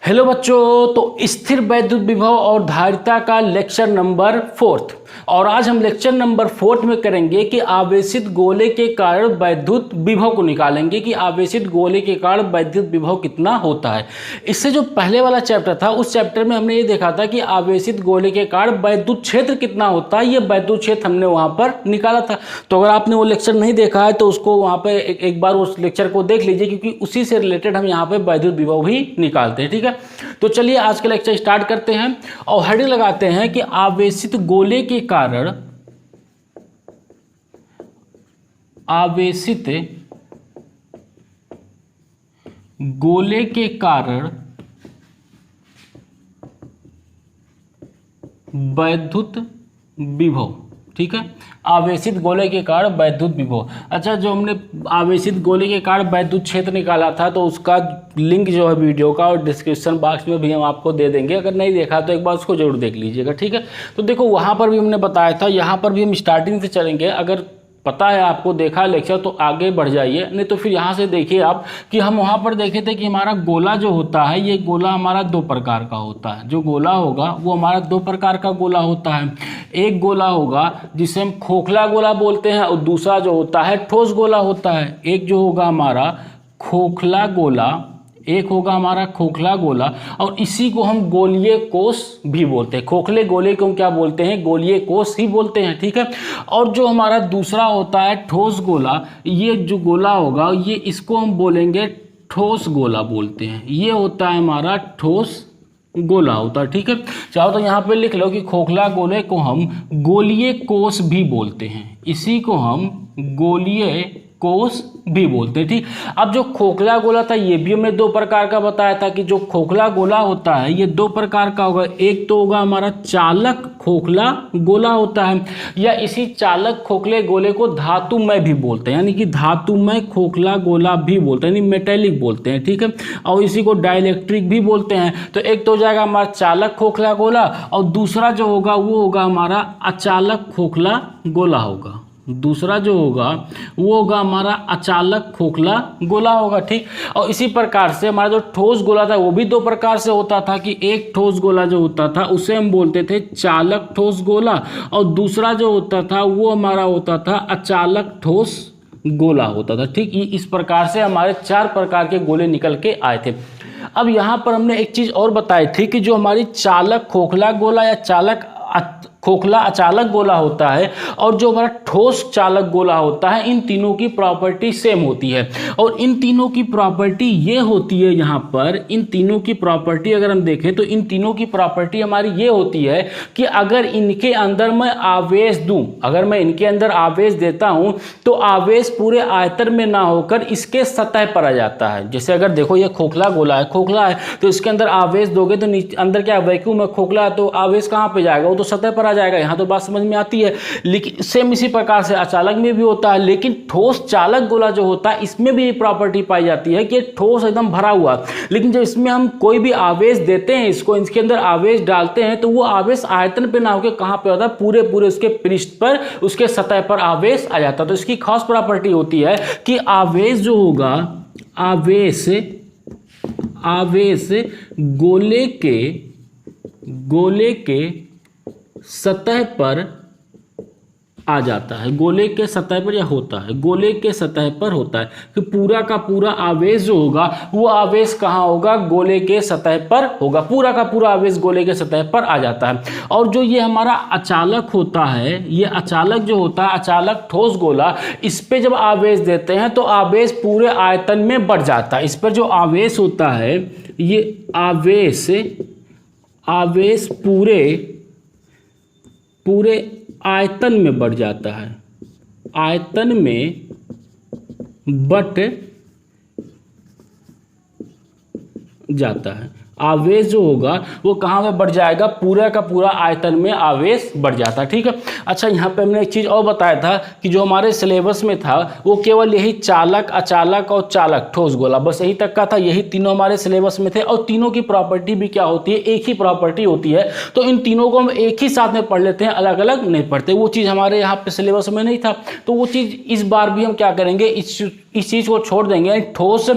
Hello बच्चों, तो स्थिर वैद्युत विभव और धारिता का लेक्चर नंबर 4 और आज हम लेक्चर नंबर 4 में करेंगे कि आवेशित गोले के कारण वैद्युत विभव को निकालेंगे कि आवेशित गोले के कारण वैद्युत विभव कितना होता है। इससे जो पहले वाला चैप्टर था उस चैप्टर में हमने ये देखा था कि आवेशित गोले के कारण वैद्युत क्षेत्र कितना होता है, ये वैद्युत क्षेत्र हमने वहाँ पर निकाला था। तो अगर आपने वो लेक्चर नहीं देखा है तो उसको वहाँ पर एक बार उस लेक्चर को देख लीजिए, क्योंकि उसी से रिलेटेड हम यहाँ पर वैद्युत विभव भी निकालते हैं। ठीक है, तो चलिए आज का लेक्चर स्टार्ट करते हैं और हेडिंग लगाते हैं कि आवेशित गोले के कारण आवेशित गोले के कारण वैद्युत विभव। ठीक है, आवेशित गोले के कारण वैद्युत विभव। अच्छा, जो हमने आवेशित गोले के कारण वैद्युत क्षेत्र निकाला था तो उसका लिंक जो है वीडियो का और डिस्क्रिप्शन बॉक्स में भी हम आपको दे देंगे। अगर नहीं देखा तो एक बार उसको जरूर देख लीजिएगा। ठीक है, तो देखो वहाँ पर भी हमने बताया था, यहाँ पर भी हम स्टार्टिंग से चलेंगे। अगर पता है आपको, देखा लेक्चर, तो आगे बढ़ जाइए, नहीं तो फिर यहाँ से देखिए आप कि हम वहाँ पर देखे थे कि हमारा गोला जो होता है, ये गोला हमारा दो प्रकार का होता है। जो गोला होगा वो हमारा दो प्रकार का गोला होता है। एक गोला होगा जिसे हम खोखला गोला बोलते हैं और दूसरा जो होता है ठोस गोला होता है। एक जो होगा हमारा खोखला गोला, एक होगा हमारा खोखला गोला और इसी को हम गोलीय कोष भी बोलते हैं। खोखले गोले को हम क्या बोलते हैं? गोलीय कोष ही बोलते हैं। ठीक है, और जो हमारा दूसरा होता है ठोस गोला, ये जो गोला होगा ये इसको हम बोलेंगे ठोस गोला बोलते हैं। ये होता है हमारा ठोस गोला होता है। ठीक है, चाहो तो यहाँ पे लिख लो कि खोखला गोले को हम गोलीय कोष भी बोलते हैं, इसी को हम गोलीय कोष भी बोलते हैं। ठीक, अब जो खोखला गोला था ये भी हमने दो प्रकार का बताया था कि जो खोखला गोला होता है ये दो प्रकार का होगा। एक तो होगा हमारा चालक खोखला गोला होता है, या इसी चालक खोखले गोले को धातुमय भी बोलते हैं, यानी कि धातुमय खोखला गोला भी बोलते हैं, यानी मेटेलिक बोलते हैं। ठीक है, और इसी को डाइलेक्ट्रिक भी बोलते हैं। तो एक तो हो जाएगा हमारा चालक खोखला गोला और दूसरा जो होगा वो होगा हमारा अचालक खोखला गोला होगा। दूसरा जो होगा वो होगा हमारा अचालक खोखला गोला होगा। ठीक, और इसी प्रकार से हमारा जो ठोस गोला था वो भी दो प्रकार से होता था कि एक ठोस गोला जो होता था उसे हम बोलते थे चालक ठोस गोला और दूसरा जो होता था वो हमारा होता था अचालक ठोस गोला होता था। ठीक, इस प्रकार से हमारे चार प्रकार के गोले निकल के आए थे। अब यहाँ पर हमने एक चीज़ और बताई थी कि जो हमारी चालक खोखला गोला या चालक खोखला अचालक गोला होता है और जो हमारा ठोस चालक गोला होता है, इन तीनों की प्रॉपर्टी सेम होती है। और इन तीनों की प्रॉपर्टी ये होती है, यहाँ पर इन तीनों की प्रॉपर्टी अगर हम देखें तो इन तीनों की प्रॉपर्टी हमारी ये होती है कि अगर इनके अंदर मैं आवेश दूं, अगर मैं इनके अंदर आवेश देता हूं तो आवेश पूरे आयतन में ना होकर इसके सतह पर आ जाता है। जैसे अगर देखो ये खोखला गोला है, खोखला है तो इसके अंदर आवेश दोगे तो अंदर क्या वैक्यूम है, खोखला है तो आवेश कहाँ पे जाएगा? वो तो सतह पर जाएगा। यहाँ तो बात समझ में आती है। लेकिन सेम इसी प्रकार से अचालक में भी होता है, लेकिन ठोस चालक गोला जो होता है इसमें भी प्रॉपर्टी पाई जाती है कि ठोस एकदम भरा हुआ, लेकिन जब इसमें हम कोई भी आवेश देते हैं, इसको इसके अंदर आवेश डालते हैं तो वो आवेश आयतन पे ना होकर कहाँ पे होता है? पूरे पूरे उसके पृष्ठ पर, उसके सतह पर आवेश आ जाता है। तो इसकी खास प्रॉपर्टी होती है कि आवेश जो होगा, आवेश गोले के सतह पर आ जाता है। गोले के सतह पर या होता है, गोले के सतह पर होता है कि पूरा का पूरा आवेश जो होगा वो आवेश कहाँ होगा? गोले के सतह पर होगा। पूरा का पूरा आवेश गोले के सतह पर आ जाता है। और जो ये हमारा अचालक होता है, ये अचालक जो होता है, अचालक ठोस गोला, इस पे जब आवेश देते हैं तो आवेश पूरे आयतन में बढ़ जाता है। इस पर जो आवेश होता है ये आवेश पूरे आयतन में बढ़ जाता है, आयतन में बढ़ जाता है। आवेश जो होगा वो कहाँ में बढ़ जाएगा? पूरा का पूरा आयतन में आवेश बढ़ जाता है। ठीक है, अच्छा यहाँ पे हमने एक चीज़ और बताया था कि जो हमारे सिलेबस में था वो केवल यही चालक, अचालक और चालक ठोस गोला, बस यही तक का था। यही तीनों हमारे सिलेबस में थे और तीनों की प्रॉपर्टी भी क्या होती है? एक ही प्रॉपर्टी होती है। तो इन तीनों को हम एक ही साथ में पढ़ लेते हैं, अलग अलग नहीं पढ़ते। वो चीज़ हमारे यहाँ पे सिलेबस में नहीं था, तो वो चीज़ इस बार भी हम क्या करेंगे? इस चीज़ को छोड़ देंगे। ठोस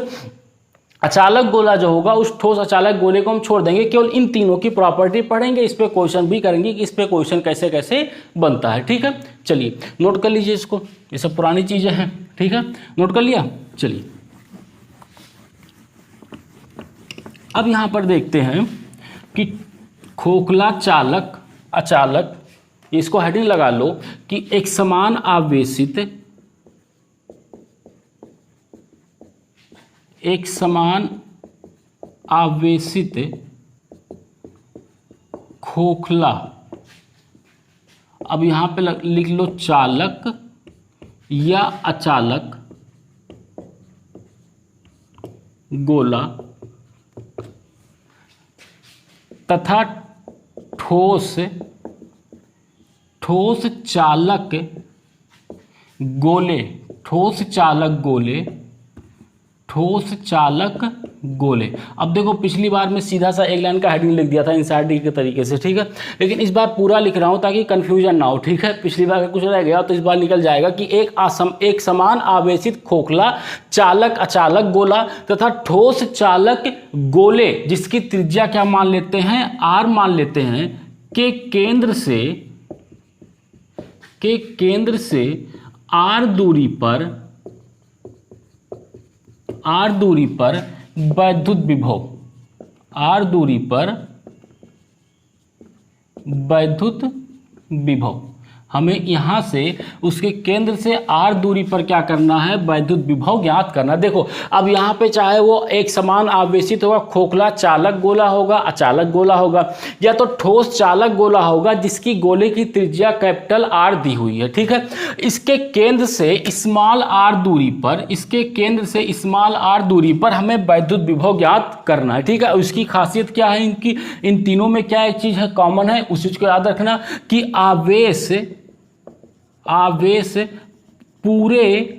अचालक गोला जो होगा उस ठोस अचालक गोले को हम छोड़ देंगे, केवल इन तीनों की प्रॉपर्टी पढ़ेंगे, इस पे क्वेश्चन भी करेंगे कि इस पे क्वेश्चन कैसे कैसे बनता है। ठीक है, चलिए नोट कर लीजिए इसको, ये सब पुरानी चीजें हैं। ठीक है, नोट कर लिया। चलिए अब यहां पर देखते हैं कि खोखला चालक अचालक, इसको हेडिंग लगा लो कि एक समान आवेशित खोखला, अब यहां पे लिख लो चालक या अचालक गोला तथा ठोस चालक गोले। अब देखो पिछली बार मैं सीधा सा एक लाइन का हेडिंग लिख दिया था एनसीईआरटी के तरीके से, ठीक है, लेकिन इस बार पूरा लिख रहा हूं ताकि कंफ्यूजन ना हो। ठीक है, पिछली बार का कुछ रह गया तो इस बार निकल जाएगा कि एक समान आवेशित खोखला चालक अचालक गोला तथा ठोस चालक गोले जिसकी त्रिज्या क्या मान लेते हैं, r मान लेते हैं, के केंद्र से r दूरी पर वैद्युत विभव, हमें यहां से उसके केंद्र से r दूरी पर क्या करना है, वैद्युत विभव ज्ञात करना। देखो अब यहां पे चाहे वो एक समान आवेशित होगा खोखला चालक गोला होगा, अचालक गोला होगा, या तो ठोस चालक गोला होगा जिसकी गोले की त्रिज्या कैपिटल R दी हुई है। ठीक है, इसके केंद्र से स्मॉल r दूरी पर हमें वैद्युत विभव ज्ञात करना है। ठीक है, उसकी खासियत क्या है, इन तीनों में क्या एक चीज है कॉमन है, उस चीज को याद रखना कि आवेश पूरे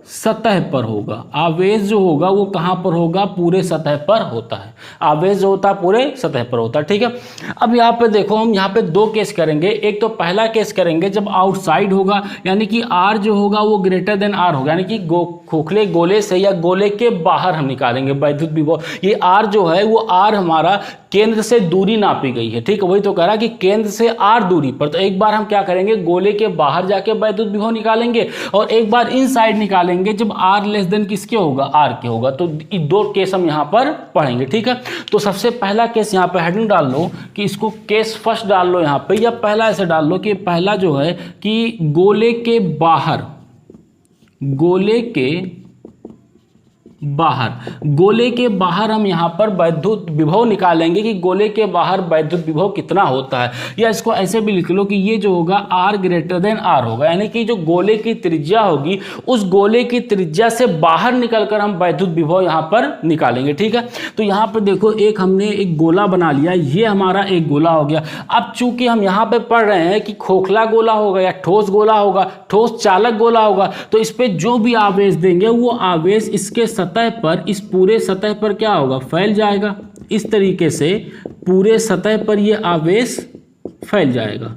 सतह पर होगा। आवेश जो होगा वो कहां पर होगा, पूरे सतह पर होता है। आवेश जो होता है पूरे सतह पर होता है। ठीक है, अब यहां पे देखो हम यहां पे दो केस करेंगे। एक तो पहला केस करेंगे जब आउटसाइड होगा, यानी कि r जो होगा वो ग्रेटर देन r होगा, यानी कि खोखले गोले से या गोले के बाहर हम निकालेंगे वैद्युत विभव। ये r जो है वो r हमारा केंद्र से दूरी नापी गई है। ठीक है, वही तो कह रहा कि केंद्र से r दूरी पर, तो एक बार हम क्या करेंगे, गोले के बाहर जाके वैद्युत विभव निकालेंगे और एक बार इन साइड निकालेंगे जब r लेस देन किसके होगा, r के होगा। तो ये दो केस हम यहां पर पढ़ेंगे। ठीक है, तो सबसे पहला केस यहां पे हेडिंग डाल लो कि इसको केस फर्स्ट डाल लो यहां पे, या पहला ऐसे डाल लो कि पहला जो है कि गोले के बाहर हम यहां पर वैद्युत विभव निकालेंगे कि गोले के बाहर वैद्युत विभव कितना होता है। या इसको ऐसे भी लिख लो कि ये जो होगा r ग्रेटर देन r होगा, यानी कि जो गोले की त्रिज्या होगी उस गोले की त्रिज्या से बाहर निकलकर हम वैद्युत विभव यहां पर निकालेंगे। ठीक है, तो यहां पर देखो एक हमने एक गोला बना लिया, ये हमारा एक गोला हो गया। अब चूंकि हम यहां पर पढ़ रहे हैं कि खोखला गोला होगा या ठोस गोला होगा, ठोस चालक गोला होगा, तो इस पे जो भी आवेश देंगे वो आवेश इसके सतह पर, इस पूरे सतह पर क्या होगा, फैल जाएगा। इस तरीके से पूरे सतह पर ये आवेश फैल जाएगा।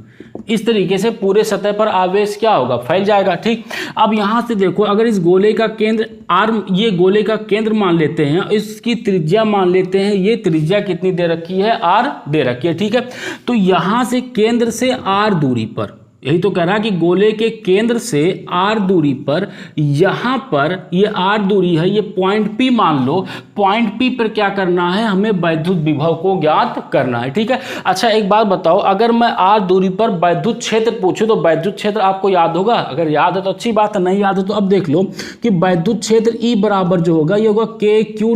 इस तरीके से पूरे सतह पर आवेश क्या होगा, फैल जाएगा। ठीक, अब यहां से देखो अगर इस गोले का केंद्र r, ये गोले का केंद्र मान लेते हैं, इसकी त्रिज्या मान लेते हैं, ये त्रिज्या कितनी दे रखी है, r दे रखी है। ठीक है, तो यहां से केंद्र से r दूरी पर, यही तो कह रहा है कि गोले के केंद्र से r दूरी पर, यहां पर ये r दूरी है, ये पॉइंट P मान लो, पॉइंट P पर क्या करना है, हमें वैद्युत विभव को ज्ञात करना है। ठीक है, अच्छा एक बात बताओ, अगर मैं r दूरी पर वैद्युत क्षेत्र पूछूं तो वैद्युत क्षेत्र आपको याद होगा? अगर याद है तो अच्छी बात है, नहीं याद है तो अब देख लो कि वैद्युत क्षेत्र E बराबर जो होगा ये होगा KQ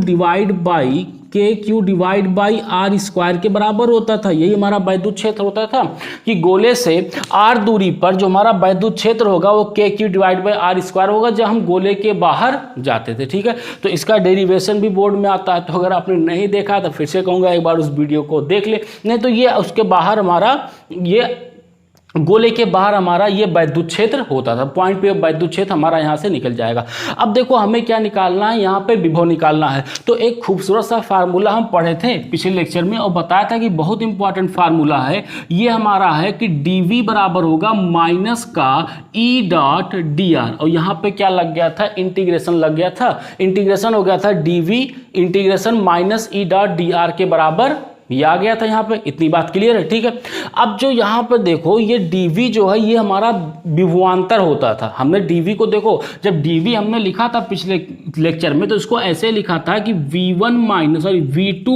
divide by r square के बराबर होता था। यही हमारा वैद्युत क्षेत्र होता था कि गोले से r दूरी पर जो हमारा वैद्युत क्षेत्र होगा वो KQ divide by r square होगा जब हम गोले के बाहर जाते थे। ठीक है, तो इसका डेरिवेशन भी बोर्ड में आता है, तो अगर आपने नहीं देखा तो फिर से कहूंगा एक बार उस वीडियो को देख ले, नहीं तो ये उसके बाहर हमारा ये गोले के बाहर हमारा ये वैद्युत क्षेत्र होता था, पॉइंट पे वैद्युत क्षेत्र हमारा यहाँ से निकल जाएगा। अब देखो हमें क्या निकालना है, यहाँ पे विभव निकालना है। तो एक खूबसूरत सा फार्मूला हम पढ़े थे पिछले लेक्चर में और बताया था कि बहुत इंपॉर्टेंट फार्मूला है ये हमारा है कि dv बराबर होगा माइनस का ई डॉट डी आर, और यहाँ पे क्या लग गया था, इंटीग्रेशन लग गया था, इंटीग्रेशन हो गया था dv integration minus E dot D R के बराबर ये आ गया था। यहाँ पे इतनी बात क्लियर है, ठीक है। अब जो यहाँ पर देखो ये dv जो है ये हमारा विभवांतर होता था। हमने dv को देखो, जब dv हमने लिखा था पिछले लेक्चर में तो इसको ऐसे लिखा था कि v2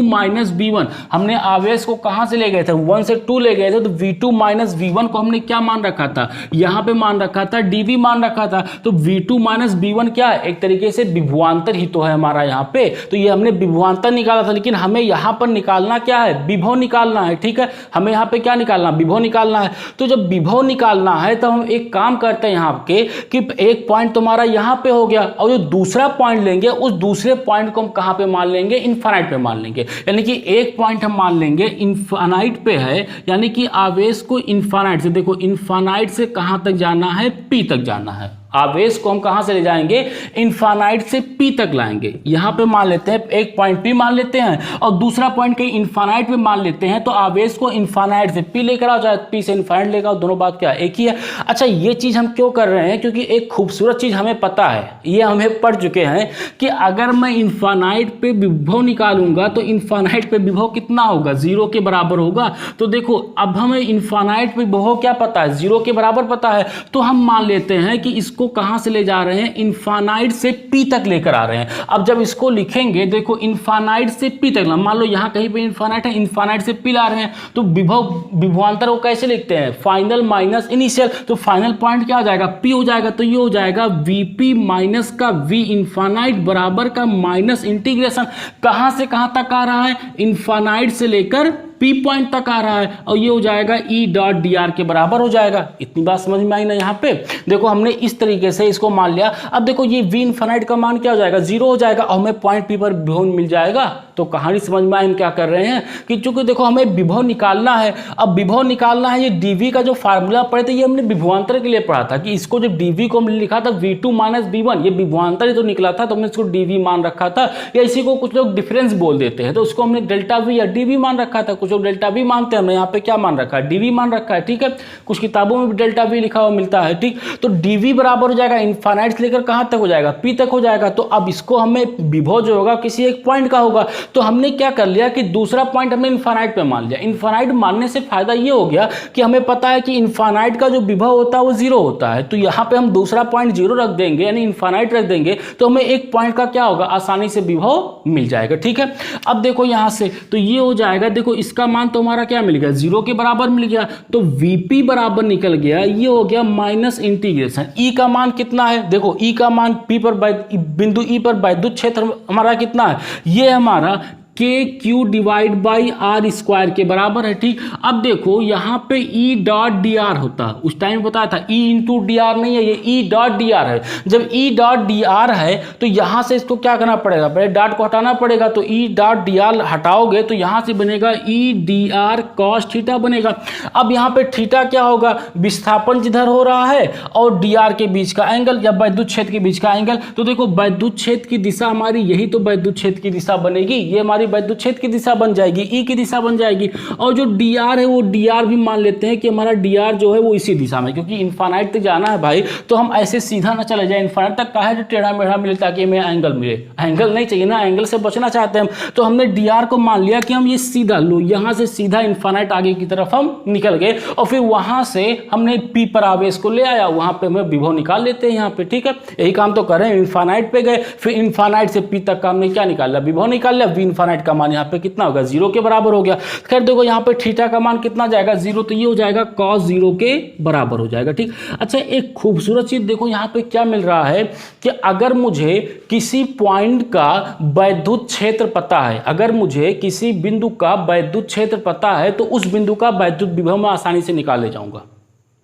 माइनस v1, हमने आवेश को कहाँ से ले गए थे, 1 से 2 ले गए थे, तो v2 माइनस v1 को हमने क्या मान रखा था, यहाँ पे मान रखा था dv मान रखा था। तो v2 माइनस v1 क्या है, एक तरीके से विभवांतर ही तो है हमारा यहाँ पे, तो ये हमने विभवांतर निकाला था। लेकिन हमें यहाँ पर निकालना क्या है, विभव निकालना है, ठीक है। हमें यहाँ पे क्या निकालना, विभव निकालना है। तो जब विभव निकालना है तो हम एक काम करते हैं यहाँ पे कि एक पॉइंट तुम्हारा यहाँ पे हो गया और जो दूसरा पॉइंट लेंगे उस दूसरे पॉइंट को हम कहाँ पे मान लेंगे, इनफाइनाइट पे मान लेंगे। यानी कि एक पॉइंट हम मान लेंगे इनफाइनाइट पे है, यानी कि आवेश को इनफाइनाइट से, देखो इनफाइनाइट से कहाँ तक जाना है, पी तक जाना है। आवेश को हम कहां से ले जाएंगे, इनफाइनाइट से पी तक लाएंगे। यहां पे मान लेते हैं एक पॉइंट पी मान लेते हैं और दूसरा पॉइंट कहीं इनफाइनाइट पे मान लेते हैं, तो आवेश को इनफाइनाइट से पी लेकर आओ, चाहे पी से इनफाइनाइट लेकर आओ, दोनों बात क्या एक ही है। अच्छा ये चीज हम क्यों कर रहे हैं, क्योंकि एक खूबसूरत चीज हमें पता है, ये हमें पढ़ चुके हैं कि अगर मैं इनफाइनाइट पे विभव निकालूंगा तो इनफाइनाइट पे विभव कितना होगा, 0 के बराबर होगा। तो देखो अब हमें इनफाइनाइट पे विभव क्या पता है, 0 के बराबर पता है, तो हम मान लेते हैं कि इसको कहां से ले जा रहे हैं, इनफाइनाइट से पी तक लेकर आ रहे हैं। अब जब इसको लिखेंगे, देखो इनफाइनाइट से पी तक, मान लो यहां कहीं पे इनफाइनाइट है, इनफाइनाइट से पी ला रहे हैं, तो विभवांतर को कैसे लिखते हैं, फाइनल माइनस इनिशियल। तो फाइनल पॉइंट क्या हो जाएगा, पी हो जाएगा, तो ये हो जाएगा वीपी माइनस का वी इनफाइनाइट बराबर का माइनस इंटीग्रेशन कहां से कहां तक आ रहा है, इनफाइनाइट से लेकर पी पॉइंट तक आ रहा है, और ये हो जाएगा ई डॉट डी आर के बराबर हो जाएगा। इतनी बात समझ में आई ना। यहाँ पे देखो हमने इस तरीके से इसको मान लिया। अब देखो ये वी इनफाइनाइट का मान क्या हो जाएगा, 0 हो जाएगा, और हमें पॉइंट पी पर विभव मिल जाएगा। तो कहानी समझ में आई, हम क्या कर रहे हैं कि चूंकि देखो हमें विभव निकालना है, अब विभव निकालना है, ये डीवी का जो फार्मूला पढ़े थे ये हमने विभवांतर के लिए पढ़ा था कि इसको जब डीवी को हमने लिखा था v2 माइनस v1, ये विभवांतर ही तो निकला था, तो हमने इसको डीवी मान रखा था, या इसी को कुछ लोग डिफरेंस बोल देते हैं, तो उसको हमने डेल्टा वी या डीवी मान रखा था। कुछ लोग डेल्टा वी मानते हैं, हमने यहाँ पे क्या मान रखा है, डीवी मान रखा है, ठीक है। कुछ किताबों में भी डेल्टा वी लिखा हुआ मिलता है, ठीक। तो डीवी बराबर हो जाएगा इनफाइनाइट से लेकर कहां तक हो जाएगा, पी तक हो जाएगा। तो अब इसको हमें विभव जो होगा किसी एक पॉइंट का होगा, तो हमने क्या कर लिया कि दूसरा पॉइंट हमने इनफाइनाइट पे मान लिया। इनफाइनाइट मानने से फायदा ये हो गया कि हमें पता है कि इनफाइनाइट का जो विभव होता है वो 0 होता है, तो यहाँ पे हम दूसरा पॉइंट 0 रख देंगे, यानी इनफाइनाइट रख देंगे, तो हमें एक पॉइंट का क्या होगा, आसानी से विभव मिल जाएगा, ठीक है। अब देखो यहाँ से तो ये हो जाएगा, देखो इसका मान तो हमारा क्या मिल गया, 0 के बराबर मिल गया, तो वीपी बराबर निकल गया, ये हो गया माइनस इंटीग्रेशन ई का मान कितना है, देखो ई का मान पी पर बिंदु ई पर वैद्युत क्षेत्र हमारा कितना है, ये हमारा K Q divide by R square के बराबर है, ठीक। अब देखो यहाँ पे ई डॉट डी आर होता है, उस टाइम बताया था ई इंटू डी आर नहीं है, ये ई डॉट डी आर है। जब ई डॉट डी आर है तो यहाँ से इसको क्या करना पड़ेगा, पहले डॉट को हटाना पड़ेगा, तो ई डॉट डी आर हटाओगे तो यहाँ से बनेगा E D R cos theta बनेगा। अब यहाँ पे थीटा क्या होगा, विस्थापन जिधर हो रहा है और डी आर के बीच का एंगल या वैद्युत क्षेत्र के बीच का एंगल। तो देखो वैद्युत क्षेत्र की दिशा हमारी यही तो वैद्युत क्षेत्र की दिशा बनेगी, ये हमारी वैद्युत क्षेत्र की दिशा बन जाएगी, ई की दिशा बन जाएगी। और जो डी आर है वो डी आर भी मान लेते हैं कि हमारा डी आर जो है वो इसी दिशा में, क्योंकि इनफाइनाइट तक जाना है भाई, तो हम ऐसे सीधा ना चले जाए, इनफाइनाइट तक कहा है जो टेढ़ा मेढ़ा मिले ताकि हमें एंगल मिले, एंगल नहीं चाहिए ना, एंगल से बचना चाहते हैं हम। तो हमने डी आर को मान लिया कि हम ये सीधा लो, यहाँ से सीधा इनफाइनाइट आगे की तरफ हम निकल गए, और फिर वहां से हमने पी पर आवेश को ले आया, वहां पे हमें विभव निकाल लेते हैं यहाँ पे, ठीक है। यही काम तो कर रहे हैं, इनफाइनाइट पे गए, फिर इनफाइनाइट से पी तक का हमने क्या निकाल लिया, विभव निकाल लिया। वी इनफाइनाइट का मान यहाँ पे कितना होगा, 0 के बराबर हो गया। खैर देखो यहाँ पे थीटा का मान कितना जाएगा, 0, तो ये हो जाएगा cos 0 के बराबर हो जाएगा, ठीक। अच्छा एक खूबसूरत चीज देखो यहाँ पे क्या मिल रहा है कि अगर मुझे किसी पॉइंट का वैद्युत क्षेत्र पता है, अगर मुझे किसी बिंदु का वैद्युत क्षेत्र पता है तो उस बिंदु का वैद्युत विभव मैं आसानी से निकाल ले जाऊंगा।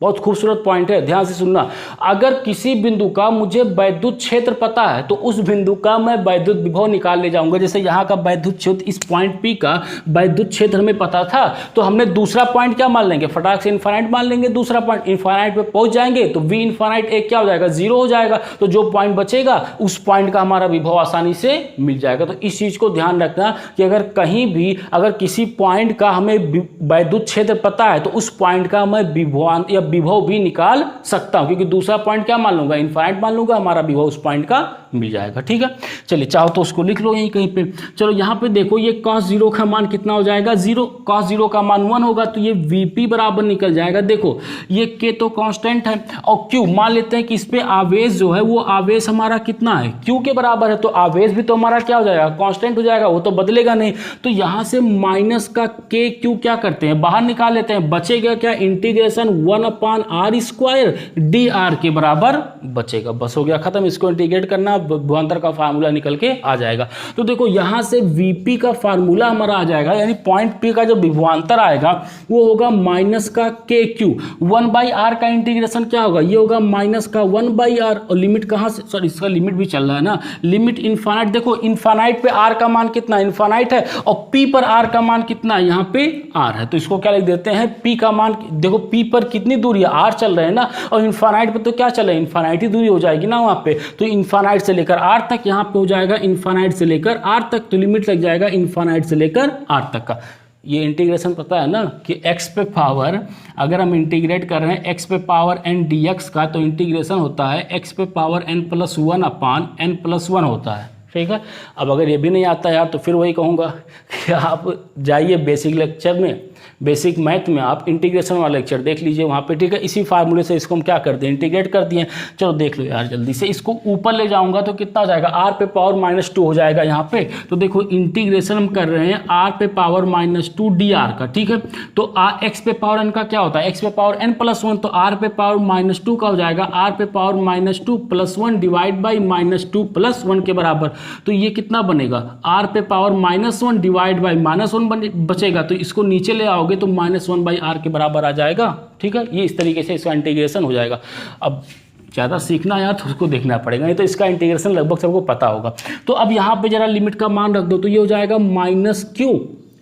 बहुत खूबसूरत पॉइंट है, ध्यान से सुनना। अगर किसी बिंदु का मुझे वैद्युत क्षेत्र पता है तो उस बिंदु का मैं वैद्युत विभव निकाल ले जाऊंगा। जैसे यहाँ का वैद्युत क्षेत्र, इस पॉइंट P का वैद्युत क्षेत्र हमें पता था, तो हमने दूसरा पॉइंट क्या मान लेंगे, फटाक से इनफाइनाइट मान लेंगे। दूसरा पॉइंट इनफाइनाइट पे पहुंच जाएंगे तो V इनफाइनाइट एक क्या हो जाएगा, 0 हो जाएगा। तो जो पॉइंट बचेगा उस पॉइंट का हमारा विभव आसानी से मिल जाएगा। तो इस चीज को ध्यान रखना कि अगर कहीं भी अगर किसी पॉइंट का हमें वैद्युत क्षेत्र पता है तो उस पॉइंट का मैं विभवांत या विभव भी निकाल सकता हूं, क्योंकि दूसरा पॉइंट क्या मान लूंगा, इनफाइनाइट मान लूंगा, हमारा विभव उस पॉइंट का मिल जाएगा। ठीक है, चलिए चाहो तो उसको लिख लो यहीं कहीं पे। चलो यहाँ पे देखो, ये cos 0 का मान कितना हो जाएगा, 0। cos 0 का मान 1 होगा तो ये Vp बराबर निकल जाएगा। देखो ये K तो कांस्टेंट है और Q मान लेते हैं कि इस पे आवेश जो है वो आवेश हमारा कितना है, Q के बराबर है, तो आवेश भी तो हमारा क्या हो जाएगा, कांस्टेंट हो जाएगा, वो तो बदलेगा नहीं। तो यहाँ से माइनस का KQ क्या करते हैं, बाहर निकाल लेते हैं, बचेगा क्या, इंटीग्रेशन 1/r² dr के बराबर बचेगा। बस हो गया खत्म, इसको इंटीग्रेट करना, विभवांतर का फार्मूला निकल के आ जाएगा। तो देखो यहां से Vp का फार्मूला हमारा आ जाएगा, यानी पॉइंट P का जो विभवांतर आएगा वो होगा माइनस का KQ, 1/r का इंटीग्रेशन क्या होगा, ये होगा माइनस का 1/r, और लिमिट कहां से, सॉरी इसका लिमिट भी चल रहा है ना, लिमिट इनफाइनाइट। देखो इनफाइनाइट पे r का मान कितना, इनफाइनाइट है, और P पर r का मान कितना है, यहाँ पे r है, तो इसको क्या लिख देते हैं, P का मान, देखो P पर कितनी दूरी है, r चल रहे हैं ना, और इनफाइनाइट पे तो क्या चल रहा है, इनफाइनाइट ही दूरी हो जाएगी ना वहां पे। तो इनफाइनाइट से लेकर r तक, यहाँ पे हो जाएगा इनफाइनाइट से लेकर r तक, तो लिमिट लग जाएगा इनफाइनाइट से लेकर r तक का। ये इंटीग्रेशन पता है ना कि x पे पावर, अगर हम इंटीग्रेट कर रहे हैं x पे पावर n dx का, तो इंटीग्रेशन होता है x पे पावर n+1/n+1 होता है। ठीक है, अब अगर ये भी नहीं आता यार तो फिर वही कहूँगा कि आप जाइए बेसिक लेक्चर में, बेसिक मैथ में आप इंटीग्रेशन वाला लेक्चर देख लीजिए वहाँ पे। ठीक है, इसी फार्मूले से इसको हम क्या कर दिए, इंटीग्रेट कर दिए। चलो देख लो यार जल्दी से, इसको ऊपर ले जाऊंगा तो कितना हो जाएगा, r पे पावर -2 हो जाएगा यहाँ पे। तो देखो इंटीग्रेशन हम कर रहे हैं r पे पावर -2 dr का। ठीक है, तो x पे पावर n का क्या होता है, x पे पावर n+1, तो r पे पावर -2 का हो जाएगा r पे पावर -2 + 1 डिवाइड बाई -2 + 1 के बराबर। तो ये कितना बनेगा, r पे पावर -1 डिवाइड बाई -1 बचेगा, तो इसको नीचे ले आओगे तो -1/r के बराबर आ जाएगा। ठीक है, ये इस तरीके से इसका इंटीग्रेशन हो जाएगा। अब ज़्यादा सीखना यार तो उसको देखना पड़ेगा, नहीं तो इसका इंटीग्रेशन लगभग सबको पता होगा। तो अब यहाँ पे जरा लिमिट का मान रख दो, तो ये हो जाएगा -q,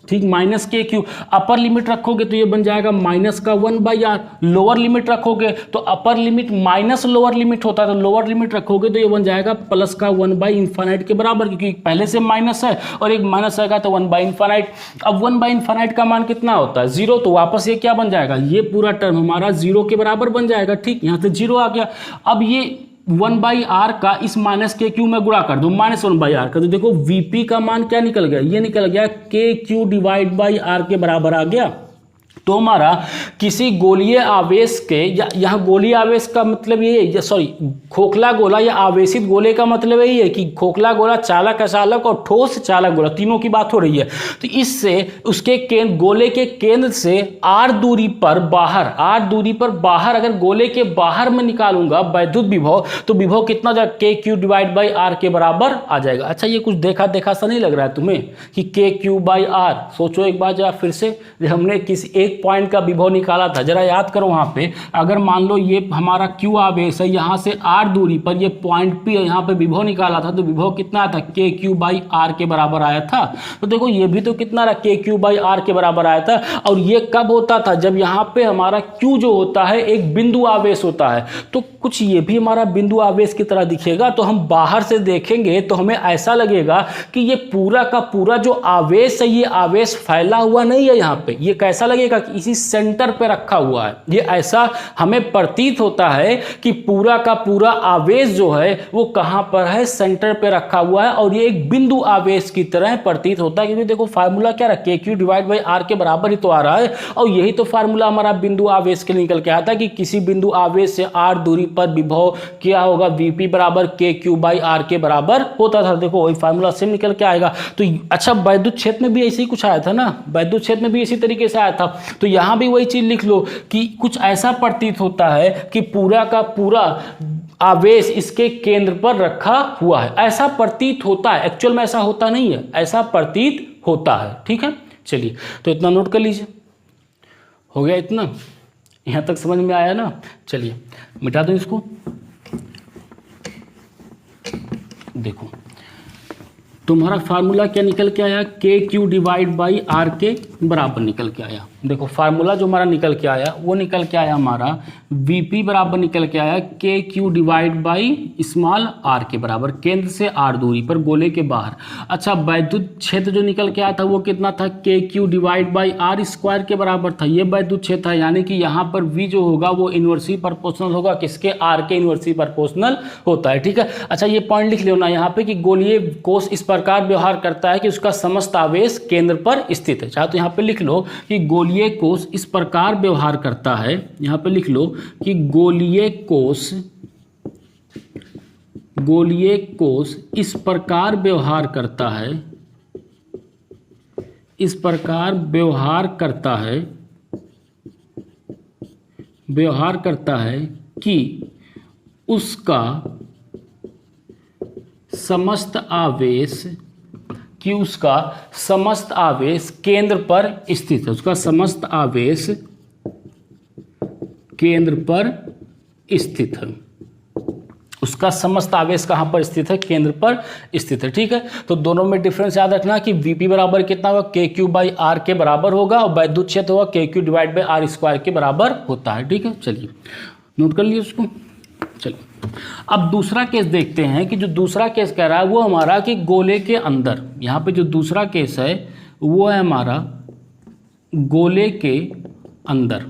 ठीक, -KQ। अपर लिमिट रखोगे तो ये बन जाएगा -1/r, लोअर लिमिट रखोगे तो upper limit minus lower limit होता है, तो लोअर लिमिट रखोगे तो ये बन जाएगा +1/∞ के बराबर, क्योंकि पहले से माइनस है और एक माइनस आएगा तो 1/∞। अब 1/∞ का मान कितना होता है, 0, तो वापस ये क्या बन जाएगा, ये पूरा टर्म हमारा 0 के बराबर बन जाएगा। ठीक, यहाँ से 0 आ गया। अब ये 1/r का इस -KQ में गुणा कर दो, -1/r का, तो देखो Vp का मान क्या निकल गया, ये निकल गया KQ डिवाइड बाई r के बराबर आ गया। तो हमारा किसी गोलीय आवेश के, या यहाँ गोलीय आवेश का मतलब ये है, सॉरी खोखला गोला या आवेशित गोले का मतलब यही है कि खोखला गोला, चालक अचालक और ठोस चालक गोला, तीनों की बात हो रही है। तो इससे उसके केंद्र, गोले के केंद्र से r दूरी पर बाहर अगर गोले के बाहर में निकालूंगा वैद्युत विभव, तो विभव कितना जाएगा, KQ डिवाइड बाई r के बराबर आ जाएगा। अच्छा, ये कुछ देखा सा नहीं लग रहा है तुम्हें कि KQ/r, सोचो एक बार जरा फिर से, हमने किसी एक पॉइंट का विभव निकाला था, जरा याद करो वहां पे। अगर मान लो ये हमारा Q आवेश है, यहां से r दूरी पर ये पॉइंट P है, यहाँ पे विभव निकाला था, तो विभव कितना आया था, KQ/r के बराबर आया था। तो देखो ये भी तो कितना रहा, KQ/r के बराबर आया था। और ये कब होता था, जब यहाँ पे हमारा Q जो होता है एक बिंदु आवेश होता है, तो कुछ ये भी हमारा बिंदु आवेश की तरह दिखेगा। तो हम बाहर से देखेंगे तो हमें ऐसा लगेगा कि ये पूरा का पूरा जो आवेश है, ये आवेश फैला हुआ नहीं है यहाँ पे, ये कैसा लगेगा कि इसी सेंटर पे रखा हुआ है। ये ऐसा हमें प्रतीत होता है कि पूरा का पूरा आवेश जो है वो कहां पर है, सेंटर पे रखा हुआ है, और ये एक बिंदु आवेश की तरह प्रतीत होता है। क्योंकि देखो फार्मूला क्या रहा, KQ डिवाइड बाई r के बराबर ही तो आ रहा है, और यही तो फार्मूला हमारा बिंदु आवेश के लिए निकल के आता है कि किसी बिंदु आवेश से r दूरी पर विभव क्या होगा, Vp बराबर KQ बाई r के बराबर होता था। देखो वही फार्मूला से निकल के आएगा। तो अच्छा, वैद्युत क्षेत्र में भी ऐसे ही कुछ आया था ना, वैद्युत क्षेत्र में भी इसी तरीके से आया था। तो यहां भी वही चीज लिख लो कि कुछ ऐसा प्रतीत होता है कि पूरा का पूरा आवेश इसके केंद्र पर रखा हुआ है, ऐसा प्रतीत होता है। एक्चुअल में ऐसा होता नहीं है, ऐसा प्रतीत होता है। ठीक है, चलिए तो इतना नोट कर लीजिए, हो गया इतना। यहाँ तक समझ में आया ना। चलिए मिटा दूँ इसको। देखो तुम्हारा फार्मूला क्या निकल के आया, K Q divide by are के बराबर निकल के आया। देखो फार्मूला जो हमारा निकल के आया वो निकल के आया हमारा वीपी बराबर निकल के आया K Q divide by small R के बराबर, केंद्र से आर दूरी पर गोले के बाहर। अच्छा वैद्युत क्षेत्र जो निकल के आया था वो कितना था, K Q divide by R square के बराबर था। ये वैद्युत क्षेत्र है, यानी कि यहाँ पर वी जो होगा वो इनवर्सली प्रोपोर्शनल होगा किसके, आर के इनवर्सली प्रोपोर्शनल होता है। ठीक है। अच्छा ये पॉइंट लिख लो ना यहाँ पे कि गोलीय कोष इस प्रकार व्यवहार करता है कि उसका समस्त आवेश केंद्र पर स्थित है। चाहे तो यहाँ पे लिख लो कि गोलीय कोष इस प्रकार व्यवहार करता है, यहाँ पे लिख लो कि गोलीय कोष इस प्रकार व्यवहार करता है, इस प्रकार व्यवहार करता है कि उसका समस्त आवेश केंद्र पर स्थित है, उसका समस्त आवेश केंद्र पर स्थित है, उसका समस्त आवेश कहाँ पर स्थित है, केंद्र पर स्थित है। ठीक है। तो दोनों में डिफरेंस याद रखना कि वीपी बराबर कितना होगा, के क्यू बाई आर के बराबर होगा, और वैद्युत क्षेत्र होगा K Q divide by R square के बराबर होता है। ठीक है। चलिए नोट कर लिए उसको। चलिए अब दूसरा केस देखते हैं कि जो दूसरा केस कह रहा है वो हमारा कि गोले के अंदर, यहाँ पे जो दूसरा केस है वो है हमारा गोले के अंदर,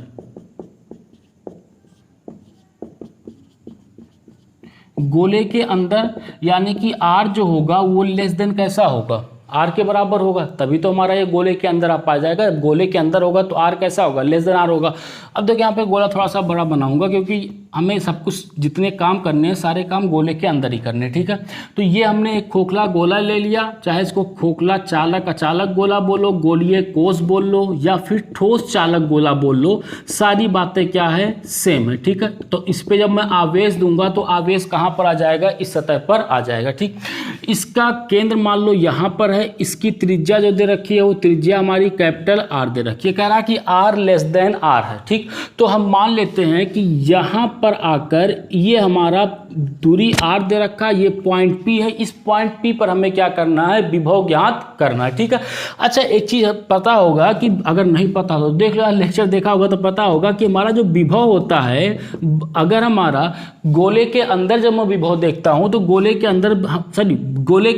गोले के अंदर यानी कि आर जो होगा वो लेस देन कैसा होगा, आर के बराबर होगा, तभी तो हमारा ये गोले के अंदर आप आ जाएगा। गोले के अंदर होगा तो आर कैसा होगा, लेस देन आर होगा। अब देखिए यहाँ पे गोला थोड़ा सा बड़ा बनाऊंगा क्योंकि हमें सब कुछ जितने काम करने हैं सारे काम गोले के अंदर ही करने हैं। ठीक है। तो ये हमने एक खोखला गोला ले लिया, चाहे इसको खोखला चालक अचालक गोला बोलो, गोलीय कोष बोल लो, या फिर ठोस चालक गोला बोल लो, सारी बातें क्या है, सेम है। ठीक है। तो इस पे जब मैं आवेश दूंगा तो आवेश कहाँ पर आ जाएगा, इस सतह पर आ जाएगा। ठीक। इसका केंद्र मान लो यहाँ पर है, इसकी त्रिज्या जो दे रखी है वो त्रिज्या हमारी कैपिटल आर दे रखी है, कह रहा है कि आर लेस देन आर है। ठीक। तो हम मान लेते हैं कि यहां पर आकर ये हमारा दूरी आर दे रखा है, ये पॉइंट पी है, इस पॉइंट पी पर हमें क्या करना है, विभव ज्ञात करना है। ठीक है। अच्छा एक चीज पता होगा कि अगर नहीं पता तो देख लो, लेक्चर देखा होगा तो पता होगा कि हमारा जो विभव होता है, अगर हमारा गोले के अंदर जब मैं विभव देखता हूं तो गोले के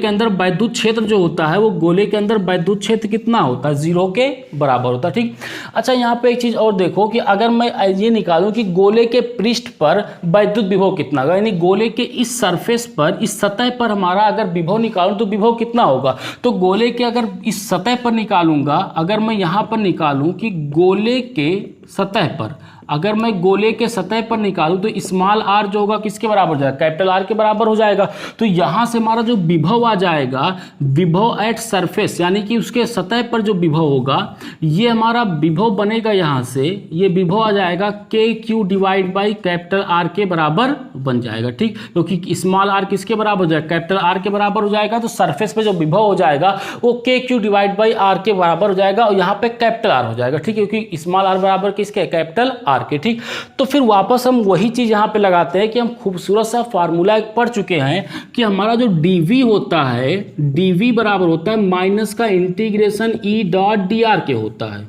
अंदर वैद्युत क्षेत्र जो होता है वो गोले के अंदर वैद्युत क्षेत्र कितना होता है, 0 के बराबर होता है। ठीक। अच्छा यहाँ पे एक चीज और देखो कि अगर मैं ये निकालूं कि गोले के पृष्ठ पर वैद्युत विभव कितना होगा, यानी गोले के इस सरफेस पर, इस सतह पर हमारा अगर विभव निकालूं तो विभव कितना होगा, तो गोले के अगर इस सतह पर निकालूंगा, अगर मैं यहां पर निकालूं कि गोले के सतह पर, अगर मैं गोले के सतह पर निकालूं तो स्मॉल आर जो होगा किसके बराबर हो जाएगा, कैपिटल आर के बराबर हो जाएगा। तो यहां से हमारा जो विभव आ जाएगा, विभव एट सरफेस, यानी कि उसके सतह पर जो विभव होगा, ये हमारा विभव बनेगा, यहां से ये विभव आ जाएगा के Q divide by capital R के बराबर बन जाएगा। ठीक। क्योंकि स्मॉल आर किसके बराबर हो जाएगा, कैपिटल आर के बराबर हो जाएगा, तो सरफेस पे जो विभव हो जाएगा वो K Q divide by are के बराबर हो जाएगा, और यहाँ पे कैपिटल आर हो जाएगा। ठीक है। क्योंकि स्मॉल आर बराबर किसके, कैपिटल आर के। ठीक। तो फिर वापस हम वही चीज यहां पे लगाते हैं कि हम खूबसूरत सा फार्मूला एक पढ़ चुके हैं कि हमारा जो डीवी होता है, डीवी बराबर होता है माइनस का integration E dot D R के होता है,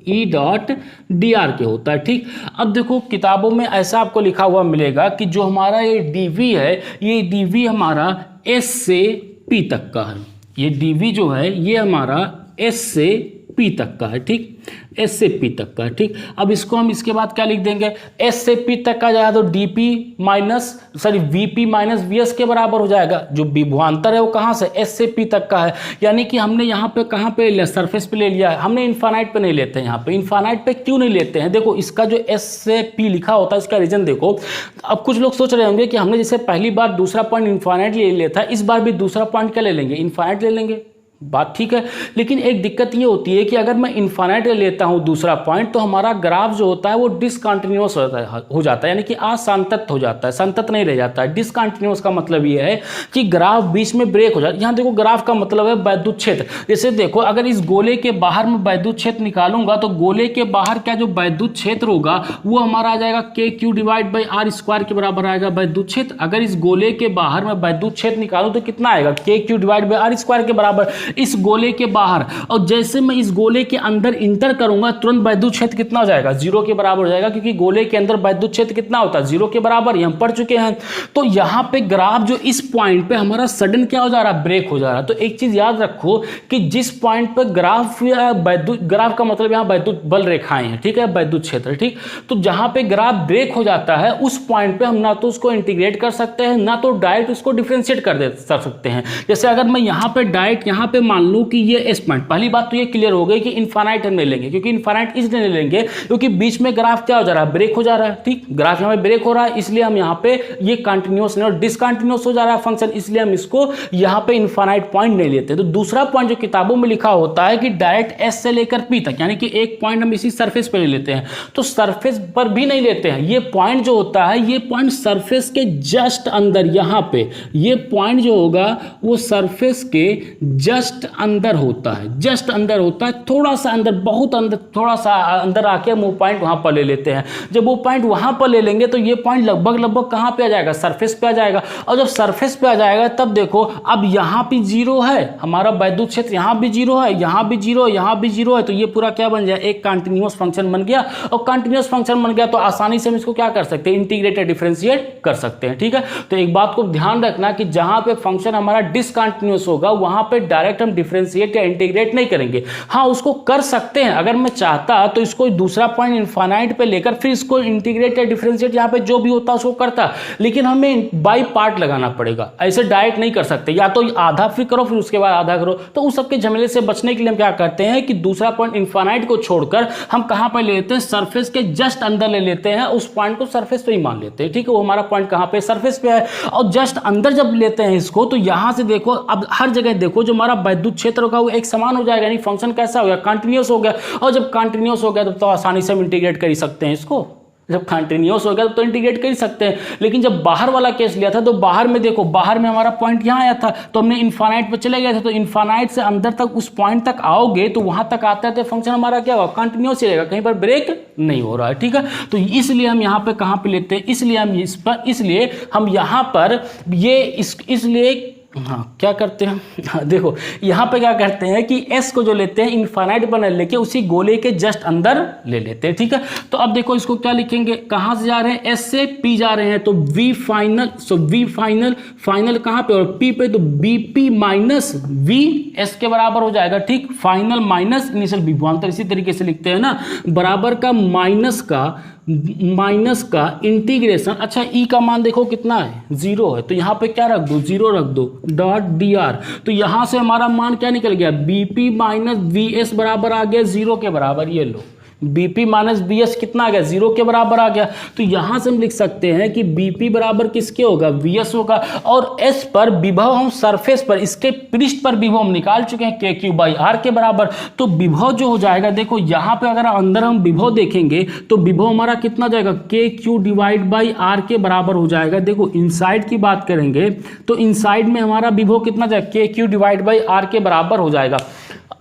ई डॉट डी आर के होता है। ठीक। अब देखो किताबों में ऐसा आपको लिखा हुआ मिलेगा कि जो हमारा ये डीवी है, ये डीवी हमारा एस से पी तक का है, ये डीवी जो है ये हमारा एस से पी तक का है। ठीक। एस से पी तक का है। ठीक। अब इसको हम इसके बाद क्या लिख देंगे, एस से पी तक का जाएगा तो डीपी वीपी माइनस वीएस के बराबर हो जाएगा। जो विभवांतर है वो कहाँ से, एस से पी तक का है, यानी कि हमने यहाँ पे कहाँ पे लिया, सरफेस पे ले लिया है, हमने इनफाइनाइट पे नहीं लेते हैं। यहाँ पे इनफाइनाइट पे क्यों नहीं लेते हैं, देखो इसका जो एस से पी लिखा होता है इसका रीजन देखो। अब कुछ लोग सोच रहे होंगे कि हमने जैसे पहली बार दूसरा पॉइंट इनफाइनाइट ले लिया था, इस बार भी दूसरा पॉइंट क्या ले लेंगे, इनफाइनाइट ले लेंगे। बात ठीक है। लेकिन एक दिक्कत ये होती है कि अगर मैं इन्फानाइट लेता हूं दूसरा पॉइंट, तो हमारा ग्राफ जो होता है वो डिसकंटिन्यूअस हो जाता है, यानी कि असंतत हो जाता है, संतत नहीं रह जाता है। डिसकंटिन्यूअस का मतलब ये है कि ग्राफ बीच में ब्रेक हो जाता है। यहाँ देखो ग्राफ का मतलब है वैद्युत क्षेत्र। जैसे देखो अगर इस गोले के बाहर में वैद्युत क्षेत्र निकालूंगा तो गोले के बाहर क्या जो वैद्युत क्षेत्र होगा वो हमारा आ जाएगा KQ divide by R square के बराबर आएगा वैद्युत क्षेत्र। अगर इस गोले के बाहर में वैद्युत क्षेत्र निकालूं तो कितना आएगा, KQ divide by R square के बराबर इस गोले के बाहर। और जैसे मैं इस गोले के अंदर इंटर करूंगा तुरंत वैद्युत क्षेत्र कितना हो जाएगा, 0 के बराबर हो जाएगा, क्योंकि गोले के अंदर वैद्युत क्षेत्र कितना होता है, 0 के बराबर, ये हम पढ़ चुके हैं। तो यहाँ पे ग्राफ जो इस पॉइंट पे हमारा सडन क्या हो जा रहा है, ब्रेक हो जा रहा है। तो एक चीज याद रखो कि जिस पॉइंट पे ग्राफ या वैद्युत, ग्राफ का मतलब यहाँ वैद्युत बल रेखाएं हैं, ठीक है, वैद्युत क्षेत्र, ठीक। तो जहां पे ग्राफ ब्रेक हो जाता है उस पॉइंट पे हम ना तो उसको इंटीग्रेट कर सकते हैं ना तो डायरेक्ट उसको डिफरेंशिएट कर सकते हैं। जैसे अगर मैं यहाँ पे डायरेक्ट यहाँ पे मान लूं कि ये एस पॉइंट, पहली बात तो ये क्लियर हो गई कि इनफाइनाइट हम ले लेंगे, क्योंकि इनफाइनाइट इसलिए नहीं लेंगे क्योंकि बीच में ग्राफ क्या हो जा रहा है, ब्रेक हो जा रहा है, ठीक। ग्राफ यहाँ पे ब्रेक हो रहा है इसलिए हम यहाँ पे ये कंटिन्यूअस नहीं और डिसकंटिन्यूअस हो जा रहा है फंक्शन, इसलिए हम इसको यहाँ पे इनफाइनाइट पॉइंट नहीं लेते। तो दूसरा पॉइंट जो किताबों में लिखा होता है कि डायरेक्ट एस से लेकर पी तक, यानी कि एक पॉइंट हम इसी सरफेस पे ले लेते हैं, तो सरफेस पर भी नहीं लेते हैं। ये पॉइंट जो होता है ये पॉइंट सरफेस के जस्ट अंदर, यहाँ पे ये पॉइंट जो होगा वो सरफेस के जस्ट अंदर होता है, जस्ट अंदर होता है, थोड़ा सा अंदर, बहुत अंदर, थोड़ा सा अंदर आके हम वो पॉइंट वहां पर ले लेते हैं। जब वो पॉइंट वहां पर ले लेंगे तो ये पॉइंट लगभग कहां पे आ जाएगा, सरफेस पे आ जाएगा। और जब सरफेस पे आ जाएगा तब देखो अब यहां भी 0 है, हमारा वैद्युत क्षेत्र यहां भी 0 है, यहां भी 0 है, यहां भी 0 है, तो ये पूरा क्या बन जाए, एक कंटिन्यूअस फंक्शन बन गया। और कंटिन्यूअस फंक्शन बन गया तो आसानी से हम इसको क्या कर सकते हैं, इंटीग्रेटेड डिफरेंशिएट कर सकते हैं, ठीक है। तो एक बात को ध्यान रखना कि जहां पे फंक्शन हमारा डिसकंटिन्यूअस होगा वहां पे डायरेक्ट हम डिफरेंशिएट या इंटीग्रेट नहीं करेंगे। हाँ उसको कर सकते हैं, अगर मैं चाहता तो इसको दूसरा पॉइंट इनफाइनाइट पे लेकर फिर इसको इंटीग्रेट या डिफरेंशिएट यहाँ पे जो भी होता है उसको करता, लेकिन हमें बाई पार्ट लगाना पड़ेगा, ऐसे डायरेक्ट नहीं कर सकते। या तो आधा फिर करो फिर उसके बाद आधा करो। तो उस सबके झमेले से बचने के लिए हम क्या करते हैं कि दूसरा पॉइंट इनफाइनाइट को छोड़कर हम कहां पर ले लेते हैं, सरफेस के जस्ट अंदर ले लेते हैं, उस पॉइंट को सरफेस पे ही मान लेते हैं, ठीक है। वो हमारा पॉइंट कहां पे, सरफेस पे है। और जस्ट अंदर जब लेते हैं इसको तो यहां से देखो अब हर जगह देखो जो हमारा वैद्युत क्षेत्र होगा वो एक समान हो जाएगा, यानी फंक्शन कैसा हो गया, कंटिन्यूअस हो गया। और जब कंटिन्यूअस हो गया तो आसानी से हम इंटीग्रेट कर ही सकते हैं इसको। जब कंटिन्यूअस हो गया तो इंटीग्रेट कर ही सकते हैं। लेकिन जब बाहर वाला केस लिया था तो बाहर में देखो, बाहर में हमारा पॉइंट यहाँ आया था तो हमने इनफाइनाइट पे चले गए थे, तो इनफाइनाइट से अंदर तक उस पॉइंट तक आओगे तो वहां तक आते आते फंक्शन हमारा क्या होगा, कंटिन्यूअस रहेगा, कहीं पर ब्रेक नहीं हो रहा है, ठीक है। तो इसलिए हम यहाँ पे कहाँ पे लेते हैं, इसलिए हम यहाँ पर ये इसलिए हाँ क्या करते हैं, हाँ देखो यहाँ पे क्या करते हैं कि एस को जो लेते हैं इनफाइनाइट पर लेके उसी गोले के जस्ट अंदर ले लेते हैं, ठीक है। तो अब देखो इसको क्या लिखेंगे, कहाँ से जा रहे हैं, एस से पी जा रहे हैं तो V final, so V final, final कहाँ पे और पी पे, तो B P minus V S के बराबर हो जाएगा, ठीक। फाइनल माइनस इनिशियल विभवांतर, इसी तरीके से लिखते हैं ना, बराबर का माइनस का इंटीग्रेशन। अच्छा ई का मान देखो कितना है, 0 है, तो यहाँ पे क्या रख दो, 0 रख दो, डॉट डी आर। तो यहाँ से हमारा मान क्या निकल गया, बीपी माइनस वी एस बराबर आ गया 0 के बराबर। ये लो बीपी माइनस बी एस कितना आ गया, 0 के बराबर आ गया। तो यहां से हम लिख सकते हैं कि बीपी बराबर किसके होगा, वी एस होगा। और एस पर विभव हम सरफेस पर, इसके पृष्ठ पर विभव हम निकाल चुके हैं के क्यू बाई आर के बराबर। तो विभव जो हो जाएगा, देखो यहां पे अगर अंदर हम विभव देखेंगे तो विभव हमारा कितना जाएगा, के क्यू डिवाइड बाई आर के बराबर हो जाएगा। देखो इनसाइड की बात करेंगे तो इनसाइड में हमारा विभव कितना जाएगा, के क्यू डिवाइड बाई आर के बराबर हो जाएगा।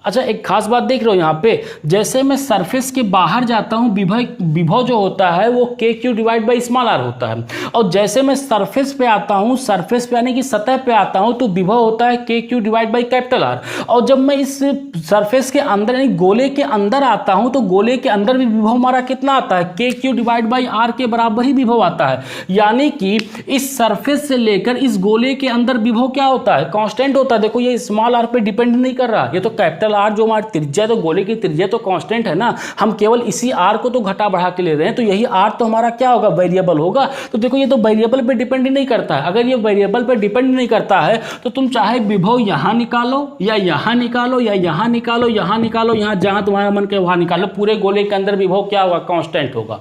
अच्छा एक खास बात देख रहे हो यहाँ पे, जैसे मैं सरफेस के बाहर जाता हूँ विभव जो होता है वो K Q divide by small R होता है। और जैसे मैं सरफेस पे आता हूँ, सरफेस पे यानी कि सतह पे आता हूँ, तो विभव होता है K Q divide by capital R. और जब मैं इस सरफेस के अंदर यानी गोले के अंदर आता हूँ तो गोले के अंदर भी विभव हमारा कितना आता है, K Q divide by are के बराबर ही विभव आता है। यानी कि इस सरफेस से लेकर इस गोले के अंदर विभव क्या होता है, कांस्टेंट होता है। देखो ये स्मॉल आर पे डिपेंड नहीं कर रहा, ये तो कैपिटल आर जो हमारी त्रिज्या, तो गोले की त्रिज्या तो कांस्टेंट है ना, हम केवल इसी आर को तो घटा बढ़ा के ले रहे हैं, तो यही आर तो हमारा क्या होगा, वेरिएबल होगा। तो देखो ये तो वेरिएबल पे डिपेंड नहीं करता है। अगर ये वेरिएबल पे डिपेंड नहीं करता है तो तुम चाहे विभव यहां निकालो या यहां निकालो या यहां निकालो, यहां निकालो, यहां जहां तुम्हारा मन करे वहां निकालो, पूरे गोले के अंदर विभव क्या होगा, कांस्टेंट होगा।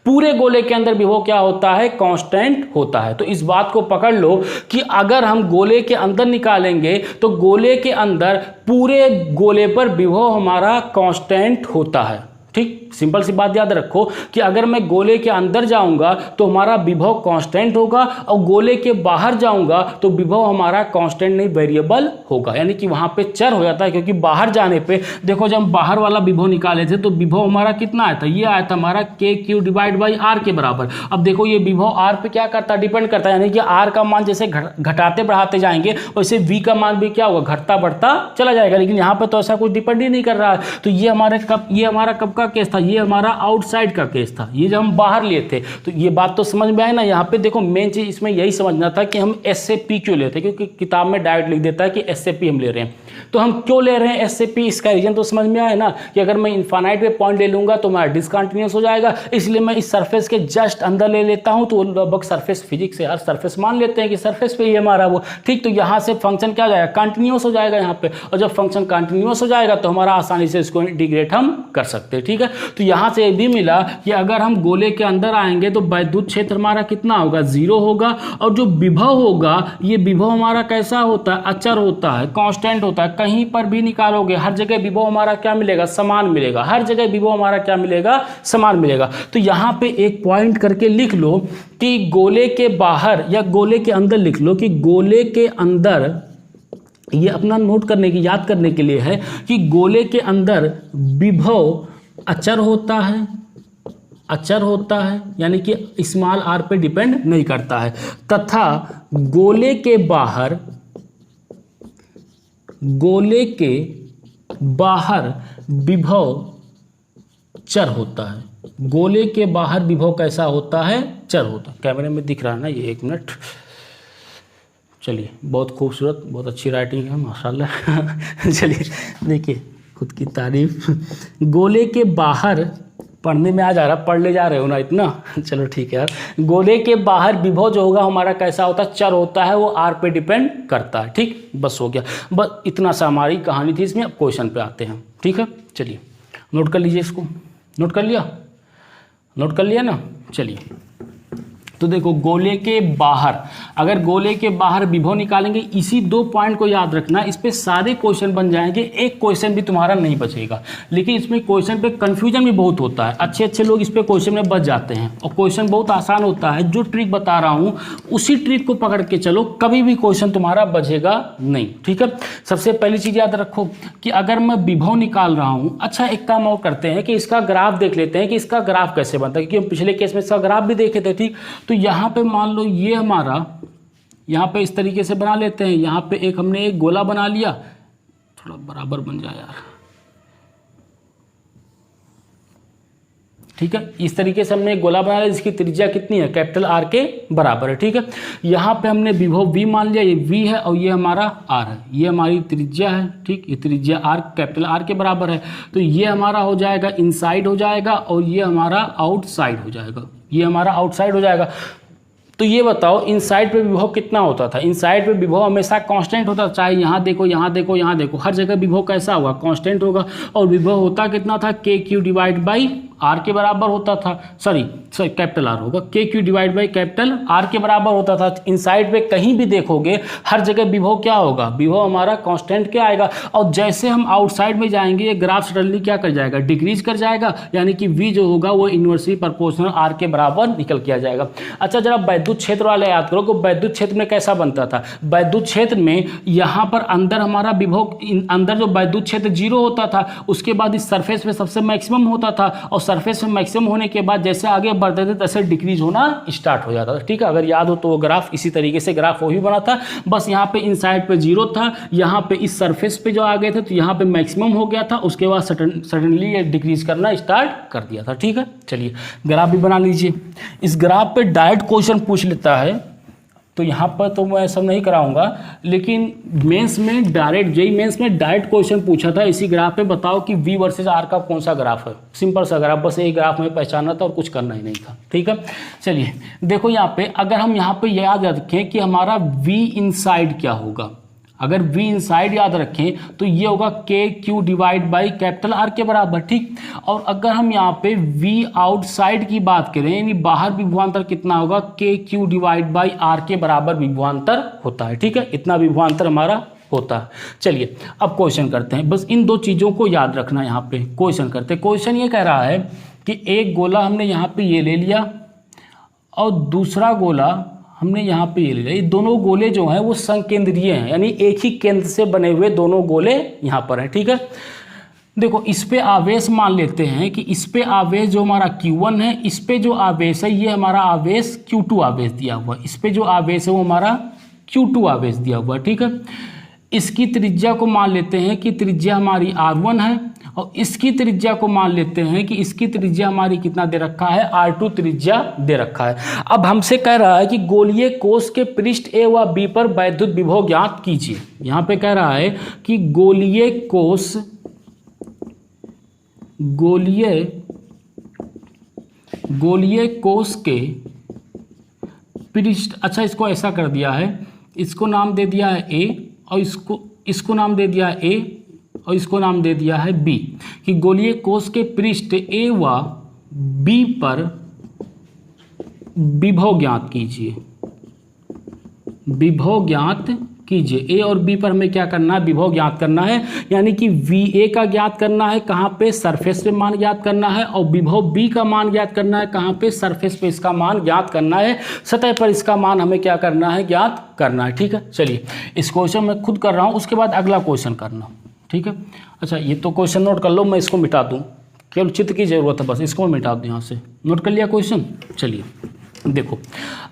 पूरे गोले के अंदर विभव क्या होता है, कांस्टेंट होता है। तो इस बात को पकड़ लो कि अगर हम गोले के अंदर निकालेंगे तो गोले के अंदर पूरे गोले पर विभव हमारा कांस्टेंट होता है। ठीक, सिंपल सी बात याद रखो कि अगर मैं गोले के अंदर जाऊंगा तो हमारा विभव कांस्टेंट होगा और गोले के बाहर जाऊंगा तो विभव हमारा कांस्टेंट नहीं वेरिएबल होगा, यानी कि वहां पे चर हो जाता है। क्योंकि बाहर जाने पे देखो, जब हम बाहर वाला विभव निकाले थे तो विभव हमारा कितना आया था, ये आया था हमारा KQ डिवाइड बाई R के बराबर। अब देखो ये विभव R पे क्या करता है, डिपेंड करता है, यानी कि R का मान जैसे घटाते बढ़ाते जाएंगे वैसे V का मान भी क्या होगा, घटता बढ़ता चला जाएगा। लेकिन यहाँ पे तो ऐसा कुछ डिपेंड ही नहीं कर रहा है। तो ये हमारा कब का केस था, ये हमारा आउटसाइड का केस था, ये जब हम बाहर लिए थे। तो ये बात तो समझ में आए ना। यहाँ पे देखो मेन चीज इसमें यही समझना था कि हम S से P क्यों लेते हैं, क्योंकि किताब में डायरेक्ट लिख देता है कि S से P हम ले रहे हैं। तो हम क्यों ले रहे हैं S से P, इसका रीजन तो समझ में आए ना कि अगर मैं इनफाइनाइट पे पॉइंट ले लूंगा तो हमारा डिसकंटिन्यूअस हो जाएगा, इसलिए मैं इस सरफेस के जस्ट अंदर ले लेता हूं। तो लगभग सरफेस फिजिक्स से हर सरफेस मान लेते हैं कि सरफेस पे ही हमारा वो, ठीक। तो यहाँ से फंक्शन क्या हो जाएगा, कंटिन्यूअस हो जाएगा यहाँ पे, और जब फंक्शन कंटिन्यूअस हो जाएगा तो हमारा आसानी से इसको इंटीग्रेट हम कर सकते हैं, ठीक है। तो यहाँ से भी मिला कि अगर हम गोले के अंदर आएंगे तो वैद्युत क्षेत्र हमारा कितना होगा, 0 होगा। और जो विभव होगा, ये विभव हमारा कैसा होता है, अचर होता है, कांस्टेंट होता है। कहीं पर भी निकालोगे हर जगह विभव हमारा क्या मिलेगा, समान मिलेगा। हर जगह विभव हमारा क्या मिलेगा, समान मिलेगा। तो यहाँ पे एक पॉइंट करके लिख लो कि गोले के बाहर या गोले के अंदर लिख लो कि गोले के अंदर, ये अपना नोट करने की, याद करने के लिए है कि गोले के अंदर विभव अचर होता है, अचर होता है, यानी कि स्मॉल r पे डिपेंड नहीं करता है, तथा गोले के बाहर, गोले के बाहर विभव चर होता है। गोले के बाहर विभव कैसा होता है, चर होता है। कैमरे में दिख रहा है ना ये, एक मिनट, चलिए, बहुत खूबसूरत, बहुत अच्छी राइटिंग है माशाल्लाह। चलिए देखिए, खुद की तारीफ। गोले के बाहर, पढ़ने में आ जा रहा, पढ़ ले जा रहे हो ना इतना, चलो ठीक है यार। गोले के बाहर विभव जो होगा हमारा कैसा होता है, चर होता है, वो r पे डिपेंड करता है, ठीक। बस हो गया, बस इतना सा हमारी कहानी थी इसमें। अब क्वेश्चन पे आते हैं, ठीक है। चलिए नोट कर लीजिए, इसको नोट कर लिया, नोट कर लिया ना। चलिए, तो देखो गोले के बाहर, अगर गोले के बाहर विभव निकालेंगे, इसी 2 पॉइंट को याद रखना, इस पे सारे क्वेश्चन बन जाएंगे, एक क्वेश्चन भी तुम्हारा नहीं बचेगा। लेकिन इसमें क्वेश्चन पे कंफ्यूजन भी बहुत होता है, अच्छे अच्छे लोग इस पे क्वेश्चन में बच जाते हैं, और क्वेश्चन बहुत आसान होता है। जो ट्रिक बता रहा हूँ उसी ट्रिक को पकड़ के चलो, कभी भी क्वेश्चन तुम्हारा बचेगा नहीं, ठीक है। सबसे पहली चीज याद रखो कि अगर मैं विभव निकाल रहा हूँ, अच्छा एक काम और करते हैं कि इसका ग्राफ देख लेते हैं कि इसका ग्राफ कैसे बनता है, क्योंकि हम पिछले केस में इसका ग्राफ भी देखे थे, ठीक। तो यहाँ पे मान लो ये हमारा, यहाँ पे इस तरीके से बना लेते हैं। यहाँ पे एक हमने एक गोला बना लिया, थोड़ा बराबर बन जाए यार, ठीक है। इस तरीके से हमने एक गोला बना लिया जिसकी त्रिज्या कितनी है, कैपिटल R के बराबर है, ठीक है। यहाँ पे हमने विभव V मान लिया, ये V है और ये हमारा R है, ये हमारी त्रिज्या है, ठीक। ये त्रिज्या R कैपिटल R के बराबर है। तो ये हमारा हो जाएगा इनसाइड हो जाएगा, और ये हमारा आउटसाइड हो जाएगा, ये हमारा आउटसाइड हो जाएगा। तो ये बताओ इनसाइड पे विभव कितना होता था, इनसाइड पे विभव हमेशा कांस्टेंट होता था, चाहे यहाँ देखो, यहाँ देखो, यहाँ देखो, हर जगह विभव कैसा होगा, कांस्टेंट होगा। और विभव होता कितना था, KQ डिवाइड बाई R के बराबर होता था, सॉरी कैपिटल R होगा, KQ divide by capital R के बराबर होता था। इनसाइड पे कहीं भी देखोगे हर जगह विभव क्या होगा, विभव हमारा कांस्टेंट क्या आएगा। और जैसे हम आउटसाइड में जाएंगे ये ग्राफ सडनली क्या कर जाएगा, डिक्रीज कर जाएगा, यानी कि V जो होगा वो इनवर्सली प्रोपोर्शनल R के बराबर निकल के आ जाएगा। अच्छा जरा वैद्युत क्षेत्र वाले याद करो कि वैद्युत क्षेत्र में कैसा बनता था। वैद्युत क्षेत्र में यहाँ पर अंदर हमारा विभव, अंदर जो वैद्युत क्षेत्र 0 होता था, उसके बाद इस सरफेस में सबसे मैक्सिमम होता था, और सरफेस में मैक्सिमम होने के बाद जैसे आगे बढ़ते थे तैसे डिक्रीज होना स्टार्ट हो जाता था, ठीक है। अगर याद हो तो वो ग्राफ इसी तरीके से ग्राफ वही बना था, बस यहाँ पे इनसाइड पे 0 था, यहाँ पे इस सरफेस पे जो आ गए थे तो यहाँ पे मैक्सिमम हो गया था, उसके बाद सडनली ये डिक्रीज करना स्टार्ट कर दिया था, ठीक है। चलिए ग्राफ भी बना लीजिए। इस ग्राफ पे डायरेक्ट क्वेश्चन पूछ लेता है, तो यहाँ पर तो मैं सब नहीं कराऊंगा, लेकिन मेंस में डायरेक्ट, जेईई मेंस में डायरेक्ट क्वेश्चन पूछा था इसी ग्राफ पे, बताओ कि V वर्सेस R का कौन सा ग्राफ है। सिंपल सा ग्राफ, बस एक ग्राफ में पहचानना था और कुछ करना ही नहीं था, ठीक है। चलिए देखो यहाँ पे, अगर हम यहाँ पे याद रखें कि हमारा V इनसाइड क्या होगा, अगर V इनसाइड याद रखें तो ये होगा KQ divide by capital R के बराबर, ठीक। और अगर हम यहाँ पे V आउटसाइड की बात करें यानी बाहर विभवांतर कितना होगा, KQ डिवाइड बाई R के बराबर विभवांतर होता है, ठीक है। इतना विभवांतर हमारा होता है। चलिए अब क्वेश्चन करते हैं, बस इन दो चीज़ों को याद रखना। यहाँ पे क्वेश्चन करते हैं। क्वेश्चन ये कह रहा है कि एक गोला हमने यहाँ पे ये ले लिया और दूसरा गोला हमने यहाँ पे ये ले लिया। ये दोनों गोले जो हैं वो संकेंद्रीय हैं, यानी एक ही केंद्र से बने हुए दोनों गोले यहाँ पर हैं, ठीक है। देखो इस पे आवेश मान लेते हैं कि इस पे आवेश जो हमारा Q1 है, इस पे जो आवेश है ये हमारा आवेश Q2 आवेश दिया हुआ है। इस पे जो आवेश है वो हमारा Q2 आवेश दिया हुआ है, ठीक है। इसकी त्रिज्या को मान लेते हैं कि त्रिज्या हमारी R1 है और इसकी त्रिज्या को मान लेते हैं कि इसकी त्रिज्या हमारी कितना दे रखा है, R2 त्रिज्या दे रखा है। अब हमसे कह रहा है कि गोलीय कोश के पृष्ठ A व B पर वैद्युत विभव ज्ञात कीजिए। यहाँ पे कह रहा है कि गोलीय कोश के पृष्ठ, अच्छा इसको ऐसा कर दिया है, इसको नाम दे दिया है A और इसको नाम दे दिया है A और इसको नाम दे दिया है B, कि गोलीय कोश के पृष्ठ A व B पर विभव ज्ञात कीजिए। विभव ज्ञात कीजिए। A और B पर हमें क्या करना है, विभव ज्ञात करना है, यानी कि VA का ज्ञात करना है कहाँ पे, सरफेस पे मान ज्ञात करना है, और विभव B का मान ज्ञात करना है कहाँ पे, सरफेस पे इसका मान ज्ञात करना है, सतह पर इसका मान हमें क्या करना है, ज्ञात करना है, ठीक है। चलिए इस क्वेश्चन मैं खुद कर रहा हूँ, उसके बाद अगला क्वेश्चन करना, ठीक है। अच्छा ये तो क्वेश्चन नोट कर लो, मैं इसको मिटा दूँ, केवल चित्र की जरूरत है, बस इसको मैं मिटा दूँ यहाँ से। नोट कर लिया क्वेश्चन। चलिए देखो,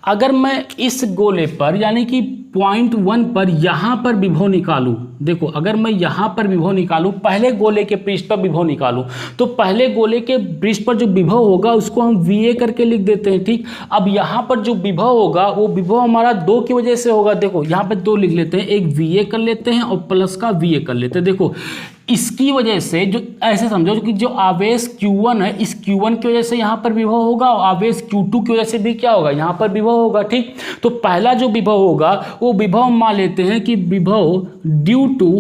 अगर मैं इस गोले पर यानी कि पॉइंट 1 पर यहाँ पर विभव निकालूं, देखो अगर मैं यहाँ पर विभव निकालूं, पहले गोले के पृष्ठ पर विभव निकालूं, तो पहले गोले के पृष्ठ पर जो विभव होगा उसको हम VA करके लिख देते हैं, ठीक। अब यहाँ पर जो विभव होगा वो विभव हमारा 2 की वजह से होगा। देखो यहाँ पे 2 लिख लेते हैं, एक VA कर लेते हैं और प्लस का VA कर लेते हैं। देखो इसकी वजह से जो ऐसे समझो कि जो आवेश Q1 है, इस Q1 की वजह से यहाँ पर विभव होगा और आवेश Q2 की वजह से भी क्या होगा, यहाँ पर विभव होगा, ठीक। तो पहला जो विभव होगा वो विभव मान लेते हैं कि विभव ड्यू टू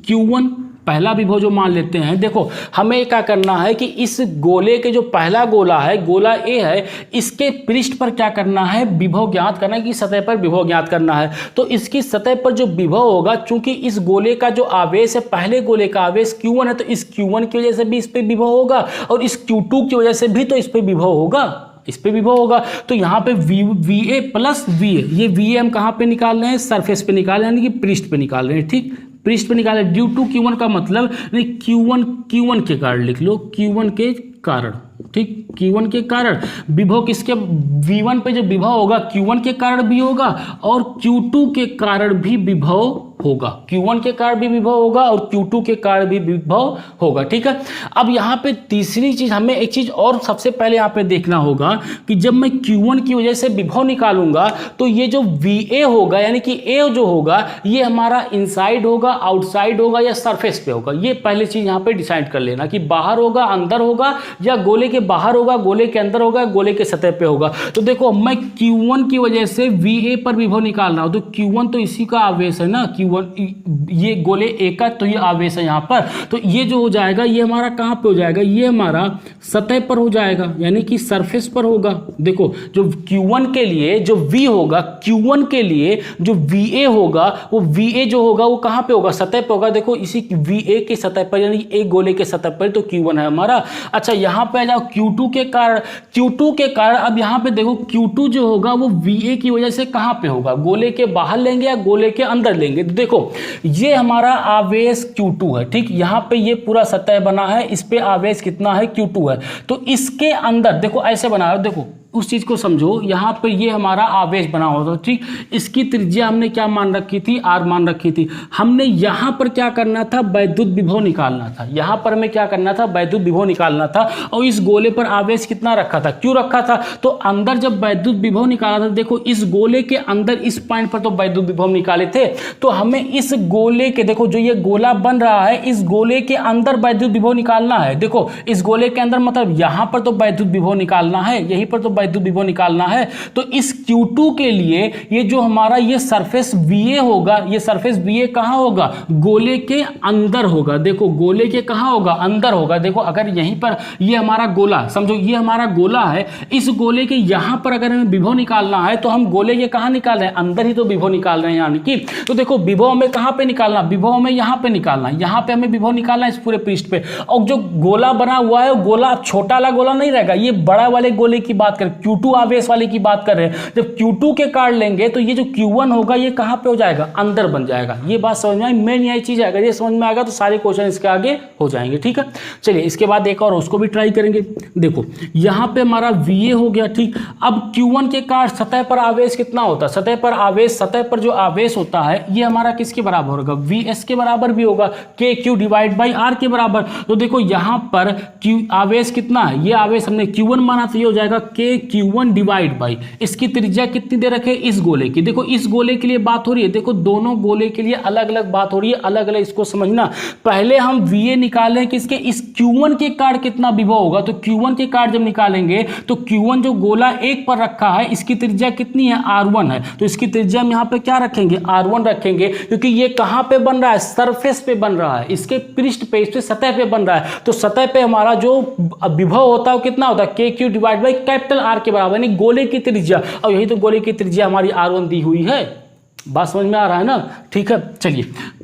Q1, पहला विभव जो मान लेते हैं। देखो हमें क्या करना है कि इस गोले के जो पहला गोला है, गोला A है, इसके पृष्ठ पर क्या करना है, विभव ज्ञात करना है, कि सतह पर विभव ज्ञात करना है। तो इसकी सतह पर जो विभव होगा, चूंकि इस गोले का जो आवेश है, पहले गोले का आवेश Q1 है, तो इस Q1 की वजह से भी इस पर विभव होगा और इस Q2 की वजह से भी तो इस पर विभव होगा, इस पे विभव होगा। तो यहाँ पे VA प्लस VA, ये VA हम कहाँ पे निकाल रहे हैं, सरफेस पे निकाल रहे हैं, यानी कि पृष्ठ पे निकाल रहे हैं, ठीक। पृष्ठ पे निकाले ड्यू टू Q1 का मतलब Q1 के कारण लिख लो, Q1 के कारण, ठीक। Q1 के कारण विभव किसके, V1 पे जो विभव होगा Q1 के कारण भी होगा और Q2 के कारण भी विभव होगा। Q1 के कारण भी विभव होगा और Q2 के कारण भी विभव होगा, ठीक है। अब यहाँ पे तीसरी चीज, हमें एक चीज और सबसे पहले यहाँ पे देखना होगा कि जब मैं Q1 की वजह से विभव निकालूंगा तो ये जो VA होगा, यानी कि A जो होगा ये हमारा इनसाइड होगा, आउटसाइड होगा या सरफेस पे होगा। ये पहले चीज यहाँ पे डिसाइड कर लेना कि बाहर होगा, अंदर होगा, या गोले के बाहर होगा, गोले के अंदर होगा, गोले के सतह पे होगा। तो देखो मैं Q1 की वजह से VA पर विभव निकाल रहा हूं, तो Q1 तो इसी का आवेश है ना, Q1 ये गोले A का तो ये आवेश है यहाँ पर, तो ये जो हो जाएगा ये हमारा कहाँ पे हो जाएगा, ये हमारा सतह पर हो जाएगा, यानी कि सरफेस पर होगा। देखो जो Q1 के लिए जो V होगा, Q1 के लिए जो VA होगा, वो VA जो होगा वो कहाँ पे होगा, सतह पे होगा। देखो इसी VA की सतह पर, यानी एक गोले के सतह पर, तो Q1 है हमारा। अच्छा यहाँ पे आ जाओ Q2 के कारण, अब यहाँ पे देखो Q2 जो होगा वो VA की वजह से कहाँ पे होगा, गोले के बाहर लेंगे या गोले के अंदर लेंगे। तो देखो ये हमारा आवेश Q2 है, ठीक। यहाँ पे ये पूरा सतह बना है, इस पे आवेश कितना है, Q2 है। तो इसके अंदर देखो ऐसे बना रहा, देखो उस चीज को समझो, यहाँ पे ये हमारा आवेश बना हुआ था, ठीक। इसकी त्रिज्या हमने क्या मान रखी थी, R मान रखी थी। हमने यहाँ पर क्या करना था, वैद्युत विभव निकालना था। यहाँ पर हमें क्या करना था, वैद्युत विभव निकालना था। और इस गोले पर आवेश कितना रखा था, क्यों रखा था, तो अंदर जब वैद्युत विभव निकाला था, देखो इस गोले के अंदर इस पॉइंट पर तो वैद्युत विभव निकाले थे, तो हमें इस गोले के, देखो जो ये गोला बन रहा है, इस गोले के अंदर वैद्युत विभव निकालना है। देखो इस गोले के अंदर मतलब यहाँ पर तो वैद्युत विभव निकालना है, यहीं पर तो वैद्युत विभव निकालना है तो इस Q2 के लिए ये जो हमारा ये सरफेस VA होगा, ये सरफेस VA कहाँ होगा, गोले के अंदर होगा। देखो गोले के कहाँ होगा, अंदर होगा। देखो अगर यहीं पर ये हमारा गोला, समझो ये हमारा गोला है, इस गोले के यहाँ पर अगर हमें विभव निकालना है तो हम गोले के कहाँ निकाल रहे हैं, अंदर ही तो विभव निकाल रहे हैं यानी कि। तो देखो विभव हमें कहाँ पे निकालना, विभव हमें यहाँ पे निकालना, यहाँ पे हमें विभव निकालना है इस पूरे पृष्ठ पे। और जो गोला बना हुआ है गोला छोटा वाला गोला नहीं रहेगा, ये बड़ा वाले गोले की बात कर, Q2 आवेश वाले की बात कर रहे हैं। जब Q2 के काट लेंगे तो ये जो Q1 होगा ये कहाँ पे हो जाएगा, अंदर बन जाएगा। ये बात समझ में आई, मेन यही चीज है। अगर ये समझ में आएगा तो सारे क्वेश्चन इसके आगे हो जाएंगे। ठीक है, चलिए इसके बाद एक और उसको भी ट्राई करेंगे। देखो यहाँ पे हमारा VA हो गया, ठीक। अब Q1 के काट सतह पर आवेश कितना होता है, सतह पर आवेश, सतह पर जो आवेश होता है ये हमारा किसके बराबर होगा, VS के बराबर भी होगा, KQ डिवाइड बाई R के बराबर। तो देखो यहाँ पर Q आवेश कितना है, ये आवेश हमने Q1 माना तो ये हो जाएगा KQ1 डिवाइड बाई, इसकी त्रिज्या कितनी दे रखे, इस गोले की। देखो इस गोले के लिए बात हो रही है, देखो दोनों गोले के लिए अलग अलग बात हो रही है, अलग अलग इसको समझना। पहले हम VA निकाले किसके, इस Q1 के काट कितना विभव होगा, तो Q1 के काट जब निकालेंगे तो Q1 जो गोला एक पर रखा है इसकी त्रिज्या कितनी है, R1 है। तो इसकी त्रिज्या हम यहाँ पे क्या रखेंगे, R1 रखेंगे, क्योंकि ये कहाँ पे बन रहा है, सरफेस पे बन रहा है, इसके पृष्ठ पे, इस पे सतह पे बन रहा है। तो सतह पे हमारा जो विभव होता है वो कितना होता है, KQ divide by capital R के बराबर, यानी गोले की त्रिज्या। और यही तो गोले की त्रिज्या हमारी R1 दी हुई है। बात समझ में आ रहा है ना, ठीक है। चलिए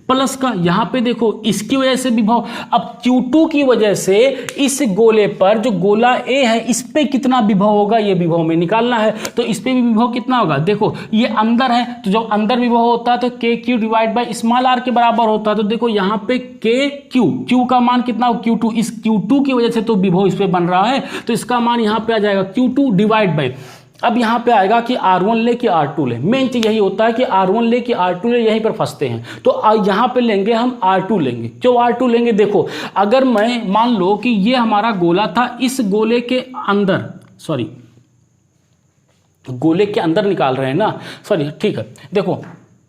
प्लस का यहाँ पे देखो इसकी वजह से विभव, अब Q2 की वजह से इस गोले पर जो गोला A है इस पे कितना विभव होगा, ये विभव में निकालना है। तो इस पे भी विभव कितना होगा, देखो ये अंदर है तो जब अंदर विभव होता है तो KQ divide by small r के बराबर होता है। तो देखो यहाँ पे Q का मान कितना हो, Q2, इस Q2 की वजह से तो विभव इस पे बन रहा है तो इसका मान यहाँ पे आ जाएगा Q2 डिवाइड बाई, अब यहाँ पे आएगा कि R1 ले कि R2 ले। मेन चीज यही होता है कि R1 ले कि R2 ले, यहीं पर फंसते हैं। तो यहाँ पे लेंगे हम R2 लेंगे। क्यों R2 लेंगे, देखो अगर मैं मान लो कि ये हमारा गोला था, इस गोले के अंदर, सॉरी गोले के अंदर निकाल रहे हैं ना, सॉरी ठीक है। देखो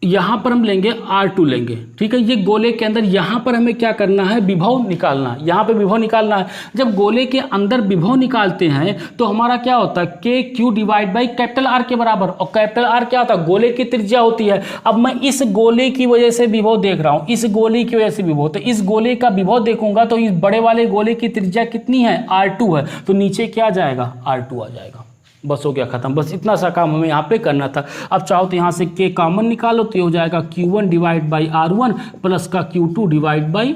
यहाँ पर हम लेंगे R2 लेंगे, ठीक है। ये गोले के अंदर यहाँ पर हमें क्या करना है, विभव निकालना है, यहाँ पे विभव निकालना है। जब गोले के अंदर विभव निकालते हैं तो हमारा क्या होता है, KQ divide by capital R के बराबर। और कैपिटल R क्या होता है, गोले की त्रिज्या होती है। अब मैं इस गोले की वजह से विभव देख रहा हूँ, इस गोले की वजह से विभव, तो इस गोले का विभव देखूंगा तो इस बड़े वाले गोले की त्रिज्या कितनी है, R2 है। तो नीचे क्या जाएगा, R2 आ जाएगा। बस हो गया खत्म, बस इतना सा काम हमें यहाँ पे करना था। अब चाहो तो यहाँ से K कॉमन निकालो तो ये हो जाएगा Q1 divide by R1 plus का Q2 डिवाइड बाई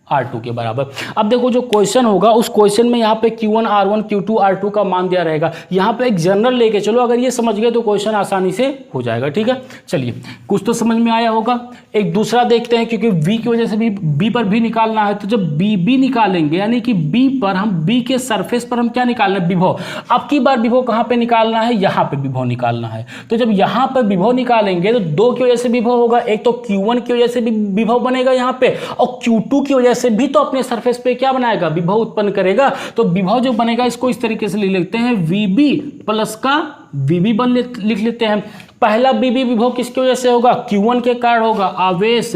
R2 के बराबर। अब देखो जो क्वेश्चन होगा उस क्वेश्चन में यहाँ पे Q1 R1 Q2 R2 का मान दिया रहेगा। यहाँ पे एक जनरल लेके चलो, अगर ये समझ गए तो क्वेश्चन आसानी से हो जाएगा। ठीक है, चलिए कुछ तो समझ में आया होगा। एक दूसरा देखते हैं, क्योंकि V की वजह से भी B पर भी निकालना है। तो जब B निकालेंगे यानी कि B पर हम B के सरफेस पर हम क्या निकालना है, विभव। अब की बार विभव कहाँ पे निकालना है, यहाँ पे विभव निकालना है। तो जब यहाँ पर विभव निकालेंगे तो दो की वजह से विभव होगा, एक तो Q1 की वजह से भी विभव बनेगा यहाँ पे, और Q2 की वजह से भी तो अपने सरफेस पे क्या बनाएगा, विभव उत्पन्न करेगा। तो विभव जो बनेगा इसको इस तरीके से लिख लेते हैं, VB प्लस का VB लिख लेते हैं। पहला VB विभव किसकी वजह से होगा, Q1 के कारण होगा, आवेश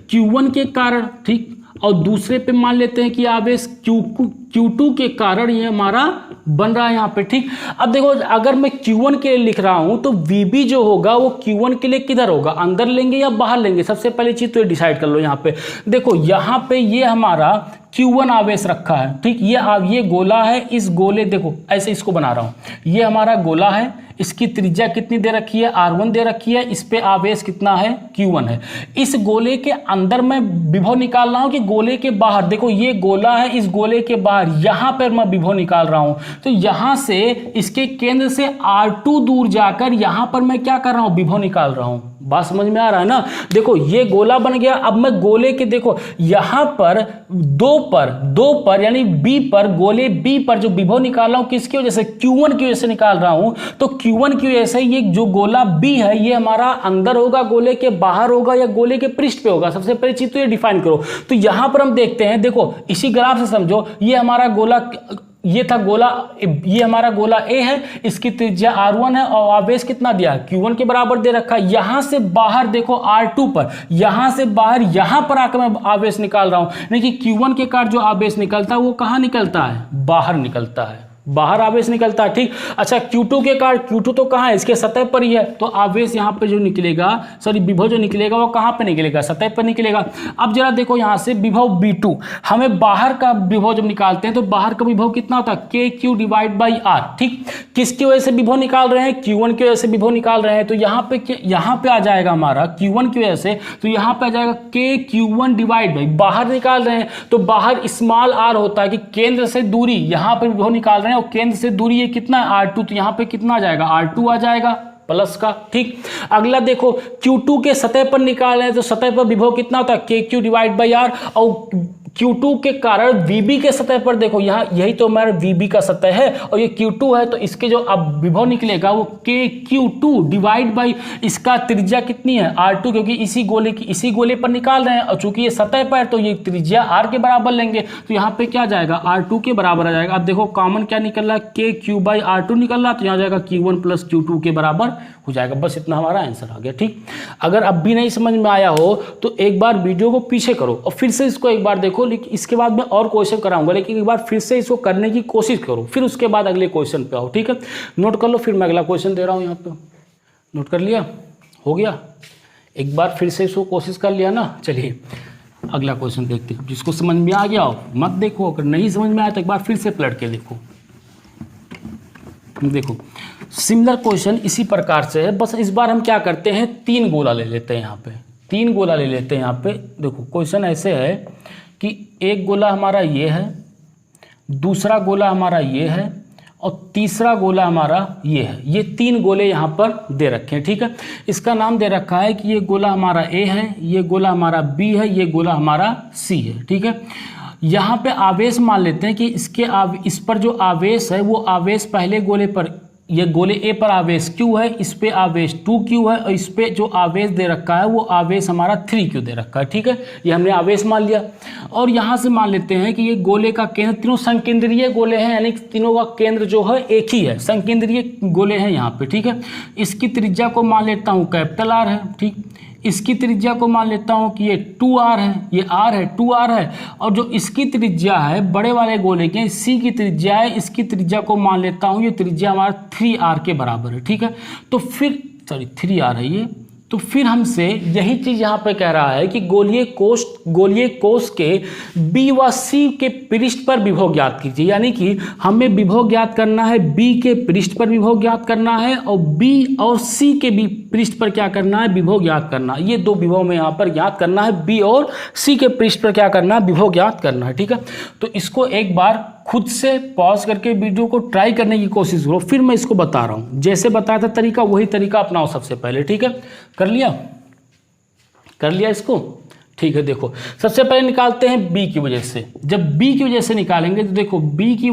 Q1 के कारण, ठीक। और दूसरे पे मान लेते हैं कि आवेश Q2 के कारण ये हमारा बन रहा है यहाँ पे, ठीक। अब देखो अगर मैं Q1 के लिए लिख रहा हूं तो VB जो होगा वो Q1 के लिए किधर होगा, अंदर लेंगे या बाहर लेंगे। सबसे पहली चीज तो ये डिसाइड कर लो। यहाँ पे देखो, यहाँ पे ये हमारा Q1 आवेश रखा है, ठीक। ये गोला है, इस गोले, देखो ऐसे इसको बना रहा हूं, ये हमारा गोला है, इसकी त्रिज्या कितनी दे रखी है, R1 दे रखी है, इस पे आवेश कितना है, Q1 है। इस गोले के अंदर मैं विभव निकाल रहा हूं कि गोले के बाहर, देखो ये गोला है, इस गोले के बाहर यहां पर मैं विभव निकाल रहा हूं। तो यहां से इसके केंद्र से R2 दूर जाकर यहां पर मैं क्या कर रहा हूं, विभव निकाल रहा हूं। बात समझ में आ रहा है ना। देखो ये गोला बन गया। अब मैं गोले के, देखो यहां पर दो पर यानी B पर, गोले B पर जो विभव निकाल रहा हूं किसकी वजह से, Q1 की वजह से निकाल रहा हूं। तो Q1 की वजह से ये जो गोला B है ये हमारा अंदर होगा, गोले के बाहर होगा, या गोले के पृष्ठ पे होगा। सबसे पहली चीज तो ये डिफाइन करो। तो यहां पर हम देखते हैं, देखो इसी ग्राफ से समझो, ये हमारा गोला, ये था गोला, ये हमारा गोला A है, इसकी त्रिज्या R1 है और आवेश कितना दिया है, Q1 के बराबर दे रखा है। यहां से बाहर देखो R2 पर, यहां से बाहर यहां पर आकर मैं आवेश निकाल रहा हूं। यानी कि Q1 के कारण जो आवेश निकलता है वो कहां निकलता है, बाहर निकलता है। बाहर आवेश निकलता है, ठीक। अच्छा Q2 के कारण, Q2 तो कहाँ है, इसके सतह पर ही है, तो आवेश यहाँ पे जो निकलेगा, सॉरी विभव जो निकलेगा वो कहाँ पे निकलेगा, सतह पर निकलेगा। अब जरा देखो यहाँ से विभव V2, हमें बाहर का विभव जब निकालते हैं तो बाहर का विभव कितना होता है, KQ डिवाइड बाई R, ठीक। किसकी वजह से विभव निकाल रहे हैं, Q1 की वजह से विभव निकाल रहे हैं, तो यहाँ पे आ जाएगा हमारा Q1 की वजह से, तो यहाँ पे आ जाएगा KQ1 डिवाइड बाई, बाहर निकाल रहे हैं तो बाहर स्मॉल r होता है कि केंद्र से दूरी, यहाँ पर विभव निकाल रहे हैं और केंद्र से दूरी ये कितना है R2, तो यहाँ पे कितना आ जाएगा R2 आ जाएगा प्लस का, ठीक। अगला देखो Q2 के सतह पर निकाल रहे हैं तो सतह पर विभव कितना होता है KQ डिवाइड बाई R, और Q2 के कारण VB के सतह पर देखो यहाँ यही तो हमारा VB का सतह है और ये Q2 है, तो इसके जो अब विभव निकलेगा वो KQ2 डिवाइड बाई इसका त्रिज्या कितनी है R2, क्योंकि इसी गोले पर निकाल रहे हैं और चूंकि ये सतह पर है तो ये त्रिज्या R के बराबर लेंगे, तो यहाँ पे क्या जाएगा R2 के बराबर आ जाएगा। अब देखो कॉमन क्या निकल रहा है, KQ बाई R2 निकल रहा है, तो यहाँ जाएगा Q1 प्लस Q2 के बराबर हो जाएगा। बस इतना हमारा आंसर आ गया, ठीक। अगर अब भी नहीं समझ में आया हो तो एक बार वीडियो को पीछे करो और फिर से इसको एक बार देखो, लेकिन इसके बाद मैं और क्वेश्चन कराऊंगा, लेकिन एक बार फिर से इसको करने की कोशिश करो, फिर उसके बाद अगले क्वेश्चन पे आओ, ठीक है। नोट कर लो, फिर मैं अगला क्वेश्चन दे रहा हूँ यहाँ पे। नोट कर लिया, हो गया, एक बार फिर से इसको कोशिश कर लिया ना। चलिए अगला क्वेश्चन देखते हैं, जिसको समझ में आ गया हो मत देखो, अगर नहीं समझ में आया तो एक बार फिर से पलट के देखो। देखो सिमिलर क्वेश्चन इसी प्रकार से है, बस इस बार हम क्या करते हैं, 3 गोला ले लेते हैं यहाँ पे, 3 गोला ले लेते हैं यहाँ पे। देखो क्वेश्चन ऐसे है कि एक गोला हमारा ये है, दूसरा गोला हमारा ये है और तीसरा गोला हमारा ये है। ये 3 गोले यहाँ पर दे रखे हैं, ठीक है। इसका नाम दे रखा है कि ये गोला हमारा A है, ये गोला हमारा B है, ये गोला हमारा C है, ठीक है। यहाँ पे आवेश मान लेते हैं कि इस पर जो आवेश है वो आवेश पहले गोले पर, ये गोले A पर आवेश Q है, इस पे आवेश 2Q है और इस पे जो आवेश दे रखा है वो आवेश हमारा 3Q दे रखा है, ठीक है। ये हमने आवेश मान लिया और यहाँ से मान लेते हैं कि ये गोले का केंद्र, तीनों संकेंद्रीय गोले हैं, यानी तीनों का केंद्र जो है एक ही है, संकेंद्रीय गोले हैं यहाँ पे, ठीक है। इसकी त्रिज्या को मान लेता हूँ कैपिटल R है, ठीक। इसकी त्रिज्या को मान लेता हूँ कि ये 2R है, ये R है, 2R है, और जो इसकी त्रिज्या है बड़े वाले गोले के C की त्रिज्या है, इसकी त्रिज्या को मान लेता हूँ ये त्रिज्या हमारा 3R के बराबर है, ठीक है। तो फिर 3R है ये, तो फिर हमसे यही चीज यहाँ पे कह रहा है कि गोलीय कोष के B व C के पृष्ठ पर विभव ज्ञात कीजिए, यानी कि हमें विभव ज्ञात करना है, B के पृष्ठ पर विभव ज्ञात करना है और B और C के भी पृष्ठ पर क्या करना है, विभव ज्ञात करना है। ये 2 विभव में यहाँ पर ज्ञात करना है, B और C के पृष्ठ पर क्या करना है, विभव ज्ञात करना है, ठीक है। तो इसको एक बार खुद से पॉज करके वीडियो को ट्राई करने की कोशिश करो, फिर मैं इसको बता रहा हूँ, जैसे बताया था तरीका वही तरीका अपनाओ सबसे पहले, ठीक है। कर लिया इसको, ठीक है। देखो सबसे पहले निकालते हैं B की वजह से। जब B की वजह से निकालेंगे तो देखो B की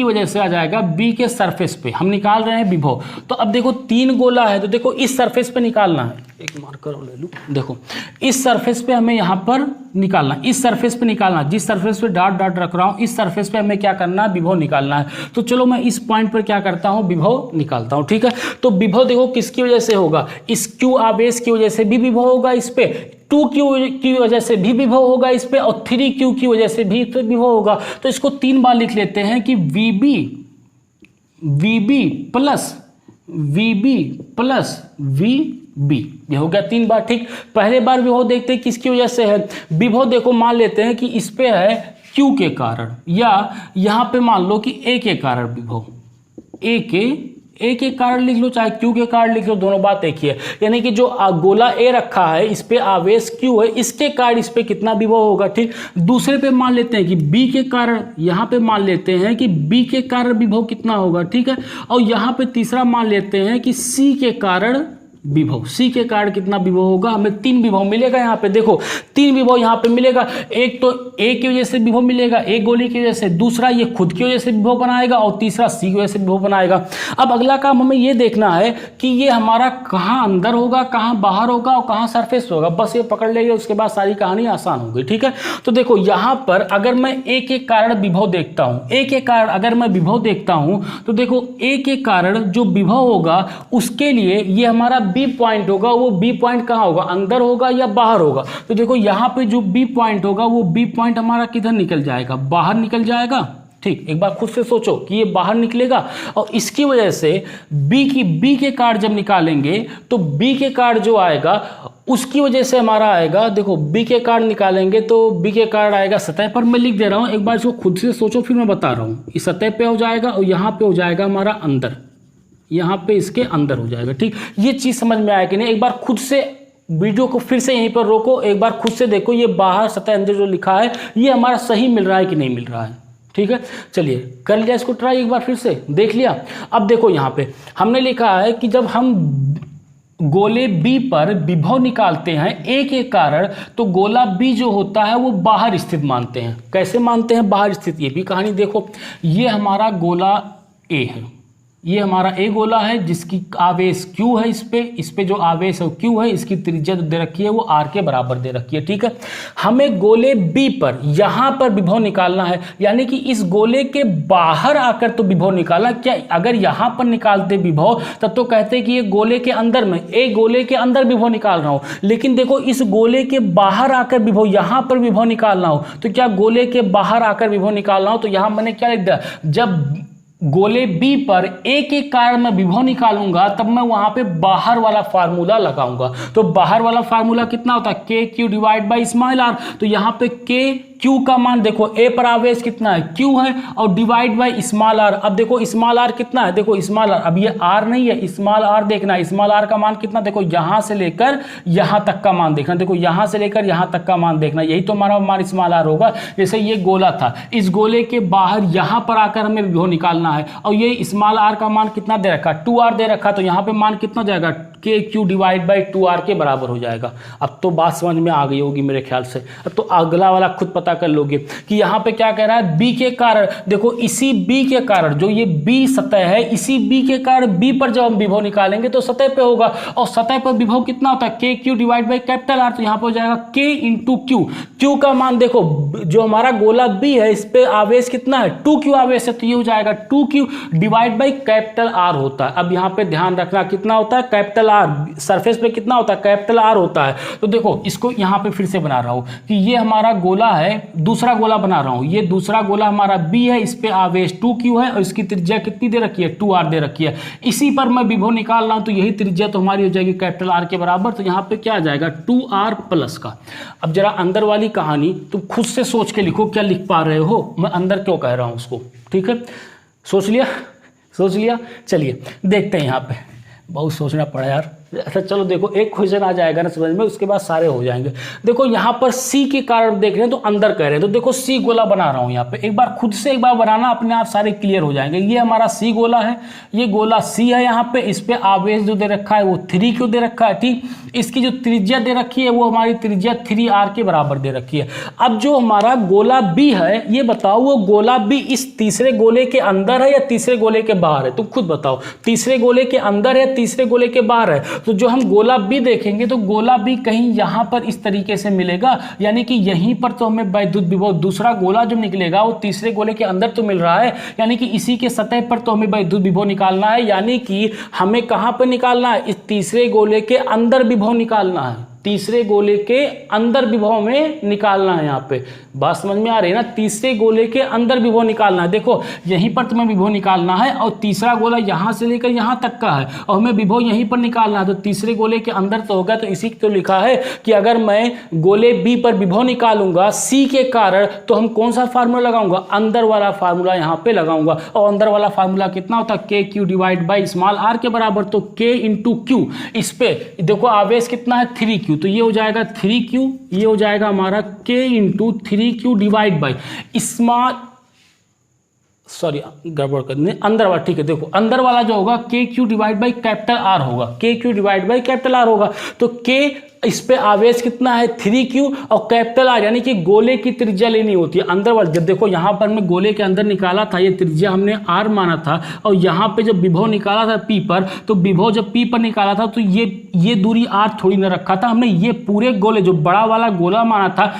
वजह से आ जाएगा B के सरफेस पे हम निकाल रहे हैं विभव। तो अब देखो 3 गोला है तो देखो इस सरफेस पे निकालना है, एक मार्कर ले लूँ, देखो इस सरफेस पे हमें यहाँ पर निकालना, इस सरफेस पे निकालना, जिस सरफेस पे डॉट डॉट रख रहा हूँ इस सरफेस पे हमें क्या करना है, विभव निकालना है। तो चलो मैं इस पॉइंट पर क्या करता हूँ, विभव निकालता हूँ, ठीक है। तो विभव देखो किसकी वजह से होगा, इस Q आवेश की वजह से भी विभव होगा इस पे, 2Q की वजह से भी विभव होगा इस पे और 3Q की वजह से भी तो विभव होगा। तो इसको 3 बार लिख लेते हैं कि VB प्लस VB, ये हो गया 3 बार, ठीक। पहले बार विभव देखते हैं किसकी वजह से है, विभव देखो मान लेते हैं कि इस पे है Q के कारण, या यहाँ पे मान लो कि A के कारण विभव, A के कारण लिख लो चाहे Q के कारण लिख लो, दोनों बात एक ही है। यानी कि जो गोला A रखा है इस पे आवेश Q है, इसके कारण इस पे कितना विभव होगा, ठीक। दूसरे पे मान लेते हैं कि B के कारण, यहाँ पे मान लेते हैं कि B के कारण विभव कितना होगा, ठीक है। और यहाँ पे तीसरा मान लेते हैं कि C के कारण विभव, C के कारण कितना विभव होगा, हमें 3 विभव मिलेगा यहाँ पे। देखो 3 विभव यहाँ पे मिलेगा, एक तो A की वजह से विभव मिलेगा, एक गोली की वजह से, दूसरा ये खुद की वजह से विभव बनाएगा और तीसरा C की वजह से विभव बनाएगा। अब अगला काम हमें ये देखना है कि ये हमारा कहाँ अंदर होगा, कहाँ बाहर होगा और कहाँ सरफेस होगा, बस ये पकड़ लेंगे, उसके बाद सारी कहानी आसान होगी, ठीक है। तो देखो यहाँ पर अगर मैं A के कारण विभव देखता हूँ, A के कारण अगर मैं विभव देखता हूँ तो देखो A के कारण जो विभव होगा उसके लिए ये हमारा B पॉइंट होगा, वो B पॉइंट कहाँ होगा, अंदर होगा या बाहर होगा। तो देखो यहाँ पे जो B पॉइंट होगा वो B पॉइंट हमारा किधर निकल जाएगा, बाहर निकल जाएगा, ठीक, एक बार खुद से सोचो कि ये बाहर निकलेगा और इसकी वजह से बी के कार्ड जब निकालेंगे तो बी के कार्ड जो आएगा उसकी वजह से हमारा आएगा, देखो बी के कार्ड निकालेंगे तो बी के कार्ड आएगा सतह पर, मैं लिख दे रहा हूँ, एक बार इसको खुद से सोचो फिर मैं बता रहा हूँ। इस सतह पे हो जाएगा और यहाँ पे हो जाएगा हमारा अंदर, यहाँ पे इसके अंदर हो जाएगा। ठीक, ये चीज़ समझ में आया कि नहीं? एक बार खुद से वीडियो को फिर से यहीं पर रोको, एक बार खुद से देखो ये बाहर सतह अंदर जो लिखा है ये हमारा सही मिल रहा है कि नहीं मिल रहा है। ठीक है, चलिए कर लिया इसको ट्राई, एक बार फिर से देख लिया। अब देखो यहाँ पे हमने लिखा है कि जब हम गोले बी पर विभव निकालते हैं ए के कारण, तो गोला बी जो होता है वो बाहर स्थित मानते हैं। कैसे मानते हैं बाहर स्थित? ये भी कहानी देखो, ये हमारा गोला ए है, ये हमारा ए गोला है जिसकी आवेश Q है, इस पे जो आवेश है Q है, इसकी त्रिज्या दे रखी है वो R के बराबर दे रखी है। ठीक है, हमें गोले B पर यहाँ पर विभव निकालना है, यानी कि इस गोले के बाहर आकर तो विभव निकाला। क्या अगर यहाँ पर निकालते विभव तब तो कहते कि ये गोले के अंदर में, ए गोले के अंदर विभव निकाल रहा हूँ, लेकिन देखो इस गोले के बाहर आकर विभव, यहाँ पर विभव निकालना हो तो क्या गोले के बाहर आकर विभव निकालना हो, तो यहाँ मैंने क्या लिख दिया, जब गोले बी पर ए के कारण मैं विभव निकालूंगा तब मैं वहां पे बाहर वाला फार्मूला लगाऊंगा। तो बाहर वाला फार्मूला कितना होता है, K Q divide by small R. तो यहाँ पे के क्यू का मान देखो, ए पर आवेश कितना है क्यू है और डिवाइड बाई स्मॉल आर। अब देखो स्मॉल आर कितना है, देखो स्मॉल आर, अब ये आर नहीं है, स्मॉल आर देखना है। स्मॉल आर का मान कितना, देखो यहां से लेकर यहां तक का मान देखना, देखो यहां से लेकर यहां तक का मान देखना, यही तो हमारा मान स्मॉल आर होगा। जैसे ये गोला था, इस गोले के बाहर यहां पर आकर हमें विभव निकालना है और ये स्मॉल आर का मान कितना दे रखा, 2r दे रखा, तो यहाँ पे मान कितना जाएगा, के क्यू डिवाइड बाई 2r के बराबर हो जाएगा। अब तो बात समझ में आ गई होगी मेरे ख्याल से। अब तो अगला वाला खुद पता कर लोगे कि यहाँ पे क्या कह रहा है, बी के कारण, देखो इसी बी के कारण, जो ये बी सतह है, इसी बी के कारण बी पर जब हम विभव निकालेंगे तो सतह पे होगा, और सतह पर विभव कितना होता है, K Q divide by capital R. तो यहाँ पे हो जाएगा के इंटू क्यू। क्यू का मान देखो, जो हमारा गोला बी है इस पे आवेश कितना है, 2q आवेश है, तो ये हो जाएगा 2q divide by capital R होता है। अब यहाँ पे ध्यान रखना कितना होता है, कैपिटल आर, सरफेस पे कितना होता है, कैपिटल आर होता है। तो देखो इसको यहाँ पे फिर से बना रहा हूं कि ये हमारा गोला है, दूसरा गोला बना रहा हूं, ये दूसरा गोला हमारा बी है, इस पे आवेश 2q है और इसकी त्रिज्या कितनी दे रखी है, 2r दे रखी है। इसी पर मैं विभव निकाल रहा हूं तो यही त्रिज्या तो हमारी हो जाएगी कैपिटल आर के बराबर। तो यहाँ पे क्या आ जाएगा, 2r प्लस का। अब जरा अंदर वाली कहानी तुम खुद से सोच के लिखो, क्या लिख पा रहे हो, मैं अंदर क्यों कह रहा हूं उसको। ठीक है, सोच लिया, सोच लिया। चलिए देखते हैं, यहाँ पे बहुत सोचना पड़ा यार। अच्छा चलो देखो, एक क्वेश्चन आ जाएगा ना समझ में, उसके बाद सारे हो जाएंगे। देखो यहाँ पर सी के कारण देख रहे हैं तो अंदर कह रहे हैं, तो देखो सी गोला बना रहा हूँ यहाँ पे, एक बार खुद से एक बार बनाना, अपने आप सारे क्लियर हो जाएंगे। ये हमारा सी गोला है, ये गोला सी है, यहाँ पे इस पे आवेश जो दे रखा है वो 3q दे रखा है। ठीक, इसकी जो त्रिज्या दे रखी है वो हमारी त्रिज्या 3r के बराबर दे रखी है। अब जो हमारा गोला बी है, ये बताओ वो गोला बी इस तीसरे गोले के अंदर है या तीसरे गोले के बाहर है, तुम खुद बताओ। तीसरे गोले के अंदर है, तीसरे गोले के बाहर है। तो जो हम गोला बी देखेंगे तो गोला बी कहीं यहां पर इस तरीके से मिलेगा, यानी कि यहीं पर तो हमें वैद्युत विभव, दूसरा गोला जो निकलेगा वो तीसरे गोले के अंदर तो मिल रहा है, यानी कि इसी के सतह पर तो हमें वैद्युत विभव निकालना है, यानी कि हमें कहां पर निकालना है, इस तीसरे गोले के अंदर विभव निकालना है, तीसरे गोले के अंदर विभव में निकालना है। यहाँ पे बात समझ में आ रही है ना, तीसरे गोले के अंदर विभव निकालना है। देखो यहीं पर तुम्हें विभव निकालना है और तीसरा गोला यहाँ से लेकर यहाँ तक का है और हमें विभव यहीं पर निकालना है, तो तीसरे गोले के अंदर तो होगा। तो इसी तो लिखा है कि अगर मैं गोले बी पर विभव निकालूंगा सी के कारण, तो हम कौन सा फार्मूला लगाऊंगा, अंदर वाला फार्मूला यहाँ पे लगाऊंगा। और अंदर वाला फार्मूला कितना होता है, K Q divide by small R के बराबर, तो के इंटू क्यू। इस पे देखो आवेश कितना है 3q, तो ये हो जाएगा 3q, ये हो जाएगा हमारा k into 3q divide by small, sorry गड़बड़ करने, अंदर वाला, ठीक है देखो अंदर वाला जो होगा K Q divide by capital R होगा, K Q divide by capital R होगा। तो के इस पे आवेश कितना है 3q और कैपिटल आर, यानी कि गोले की त्रिज्या लेनी होती है अंदर वाला। जब देखो यहाँ पर मैं गोले के अंदर निकाला था, ये त्रिज्या हमने r माना था, और यहाँ पे जब विभव निकाला था p पर, तो विभव जब p पर निकाला था तो ये दूरी r थोड़ी न रखा था हमने, ये पूरे गोले जो बड़ा वाला गोला माना था,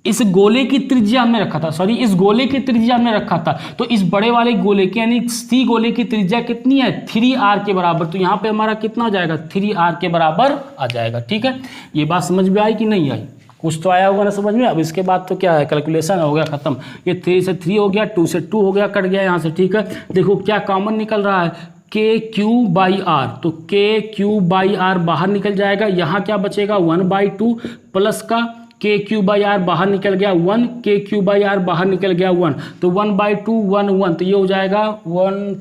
इस गोले की त्रिज्या हमने रखा था, सॉरी इस गोले की त्रिज्या हमने रखा था। तो इस बड़े वाले गोले की यानी सी गोले की त्रिज्या कितनी है 3r के बराबर, तो यहाँ पे हमारा कितना आ जाएगा 3r के बराबर आ जाएगा। ठीक है, ये बात समझ में आई कि नहीं आई, कुछ तो आया होगा ना समझ में। अब इसके बाद तो क्या है, कैलकुलेशन हो गया खत्म। ये 3 से 3 हो गया, 2 से 2 हो गया, कट गया यहाँ से, ठीक है। देखो क्या कॉमन निकल रहा है, के क्यू बाई आर, तो के क्यू बाई आर बाहर निकल जाएगा। यहाँ क्या बचेगा 1/2 प्लस का के क्यू बाई आर बाहर निकल गया 1, के क्यू बाई आर बाहर निकल गया 1, तो 1/2 1 1, तो ये हो जाएगा 1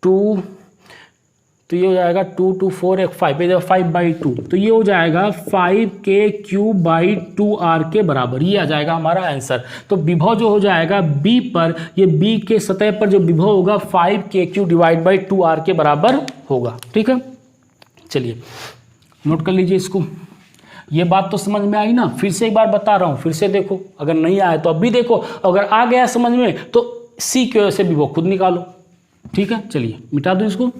2, तो ये हो जाएगा 2 2 4 1 5, 5/2, तो ये हो जाएगा 5k क्यू बाई 2r के बराबर, ये आ जाएगा हमारा आंसर। तो विभव जो हो जाएगा b पर, ये b के सतह पर जो विभव होगा 5k Q divide by 2r के बराबर होगा, ठीक है। चलिए नोट कर लीजिए इसको। ये बात तो समझ में आई ना, फिर से एक बार बता रहा हूँ, फिर से देखो, अगर नहीं आया तो अब भी देखो, अगर आ गया समझ में तो c की वजह से विभव खुद निकालो, ठीक है। चलिए मिटा दो इसको,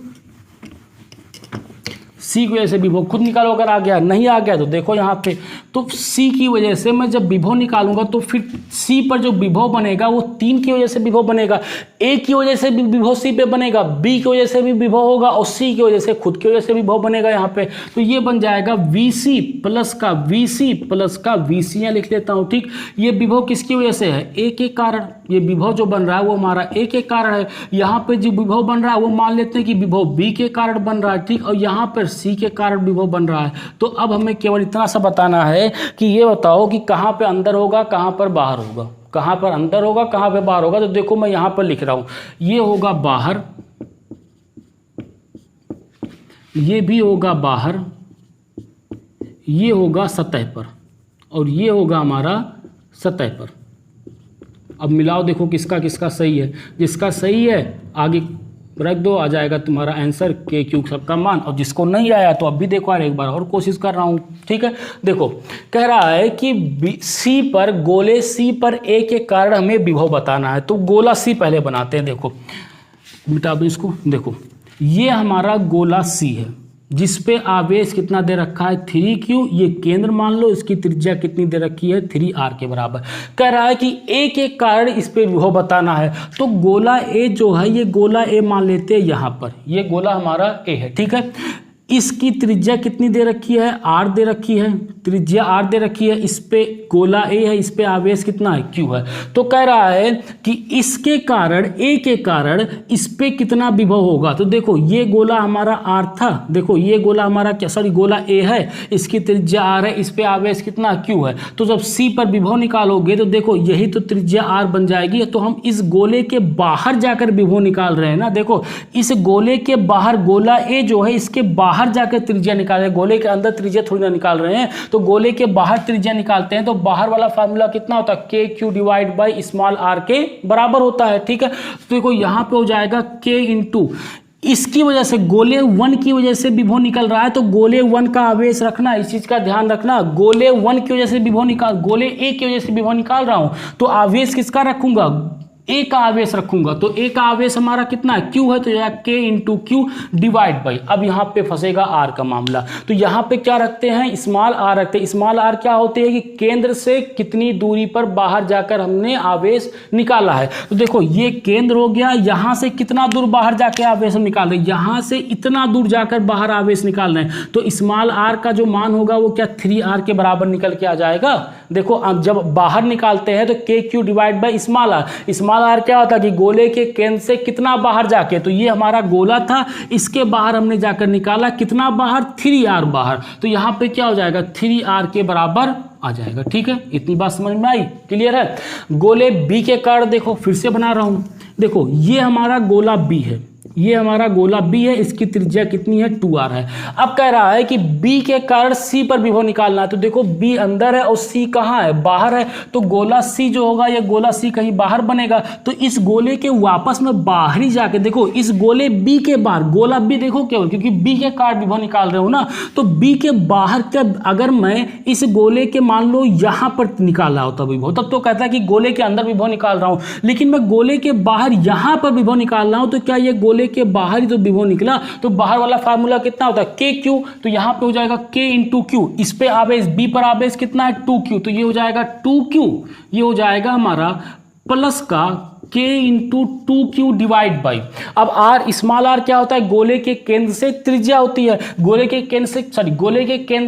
C की वजह से विभव खुद निकालो। अगर आ गया, नहीं आ गया तो देखो यहाँ पे, तो C की वजह से मैं जब विभव निकालूंगा तो फिर C पर जो विभव बनेगा वो 3 की वजह से विभव बनेगा, A की वजह से भी विभव C पे बनेगा, B की वजह से भी विभव होगा और C की वजह से खुद की वजह से विभव बनेगा यहाँ पे। तो ये बन जाएगा VC प्लस का VC प्लस का VC, यहाँ लिख लेता हूँ, ठीक। ये विभव किसकी वजह से है, A के कारण। ये विभव जो बन रहा है वो हमारा A के कारण है। यहाँ पे जो विभव बन रहा है वो मान लेते हैं कि विभव B के कारण बन रहा है, ठीक। और यहाँ पर C के कारण विभव बन रहा है। तो अब हमें केवल इतना सा बताना है कि ये बताओ कि कहाँ पे अंदर होगा, कहाँ पर बाहर होगा, कहाँ पर अंदर होगा, कहाँ पे बाहर होगा। तो देखो मैं यहाँ पर लिख रहा हूँ, ये होगा बाहर, ये भी होगा बाहर, ये होगा सतह पर और ये होगा हमारा सतह पर। अब मिलाओ, देखो किसका किसका सही है। जिसका सही है आगे रख दो, आ जाएगा तुम्हारा आंसर के क्यू सबका मान। और जिसको नहीं आया तो अब भी देखो यार, एक बार और कोशिश कर रहा हूँ, ठीक है। देखो कह रहा है कि सी पर, गोले सी पर ए के कारण हमें विभव बताना है। तो गोला सी पहले बनाते हैं। देखो मिटा दो इसको। देखो ये हमारा गोला सी है जिस पे आवेश कितना दे रखा है 3q, ये केंद्र मान लो, इसकी त्रिज्या कितनी दे रखी है 3r के बराबर। कह रहा है कि a के कारण इस पे विभव बताना है। तो गोला a जो है, ये गोला a मान लेते हैं यहाँ पर, ये गोला हमारा a है, ठीक है। इसकी त्रिज्या कितनी दे रखी है, r दे रखी है, त्रिज्या r दे रखी है। इस पे गोला a है, इस पे आवेश कितना है q है। तो कह रहा है कि इसके कारण, a के कारण इस पे कितना विभव होगा। तो देखो ये गोला हमारा r था, देखो ये गोला हमारा क्या, सॉरी गोला a है, इसकी त्रिज्या r है, इस पे आवेश कितना q है। तो जब c पर विभव निकालोगे तो देखो यही तो त्रिज्या r बन जाएगी। तो हम इस गोले के बाहर जाकर विभव निकाल रहे हैं ना। देखो इस गोले के बाहर, गोला a जो है इसके बाहर जाकर त्रिज्या निकाल रहे हैं, गोले के अंदर त्रिज्या थोड़ी ना निकाल रहे हैं। तो गोले के बाहर त्रिज्या निकालते हैं तो बाहर वाला फार्मूला कितना होता है, K Q divide by small R के बराबर होता है, ठीक है। तो देखो यहाँ पे हो जाएगा के इंटू, इसकी वजह से गोले 1 की वजह से विभव निकल रहा है। तो गोले 1 का आवेश रखना, इस चीज का ध्यान रखना। गोले 1 की वजह से विभव निकाल, गोले a की वजह से विभव निकाल रहा हूं, तो आवेश किसका रखूंगा, a का आवेश रखूंगा। तो a का आवेश हमारा कितना है, q है, तो k into Q divide by, अब यहाँ पे फंसेगा r का मामला। तो यहाँ पे क्या रखते हैं, स्मॉल r रखते हैं। स्मॉल r क्या होते हैं कि केंद्र से कितनी दूरी पर बाहर जाकर हमने आवेश निकाला है। तो देखो ये केंद्र हो गया, यहाँ से कितना दूर बाहर जाके आवेश हम निकाल रहे हैं, यहाँ से इतना दूर जाकर बाहर आवेश निकाल रहे हैं। तो स्मॉल r का जो मान होगा वो क्या 3r के बराबर निकल के आ जाएगा। देखो अब जब बाहर निकालते हैं तो K Q divide by small r, small R क्या होता है कि गोले के केंद्र से कितना बाहर जाके, तो ये हमारा गोला था, इसके बाहर हमने जाकर निकाला कितना बाहर, 3r बाहर। तो यहाँ पे क्या हो जाएगा 3r के बराबर आ जाएगा, ठीक है। इतनी बात समझ में आई, क्लियर है। गोले बी के कारण देखो फिर से बना रहा हूं, देखो ये हमारा गोला बी है, ये हमारा गोला B है, इसकी त्रिज्या कितनी है 2r है। अब कह रहा है कि B के कारण C पर विभव निकालना है। तो देखो B अंदर है और C कहाँ है, बाहर है। तो गोला C जो होगा, ये गोला C कहीं बाहर बनेगा। तो इस गोले के वापस में बाहरी जाके देखो, इस गोले B के बाहर, गोला B देखो केवल, क्योंकि B के कारण विभव निकाल रहे हो ना, तो B के बाहर क्या, अगर मैं इस गोले के मान लो यहाँ पर निकाल रहा होता विभव, तब तो कहता है कि गोले के अंदर विभव निकाल रहा हूँ। लेकिन मैं गोले के बाहर यहाँ पर विभव निकाल रहा हूँ, तो क्या ये गोले के बाहर ही तो विभव निकला। तो बाहर वाला फार्मूला कितना होता है के क्यू, तो यहाँ पे हो जाएगा के इंटू क्यू, इस पे आवेश बी पर आवेश कितना है 2q, तो ये हो जाएगा 2q, ये हो जाएगा हमारा प्लस का k into 2q divide by, अब r स्मॉल r क्या होता है, गोले के केंद्र से त्रिज्या होती है, गोले के केंद्र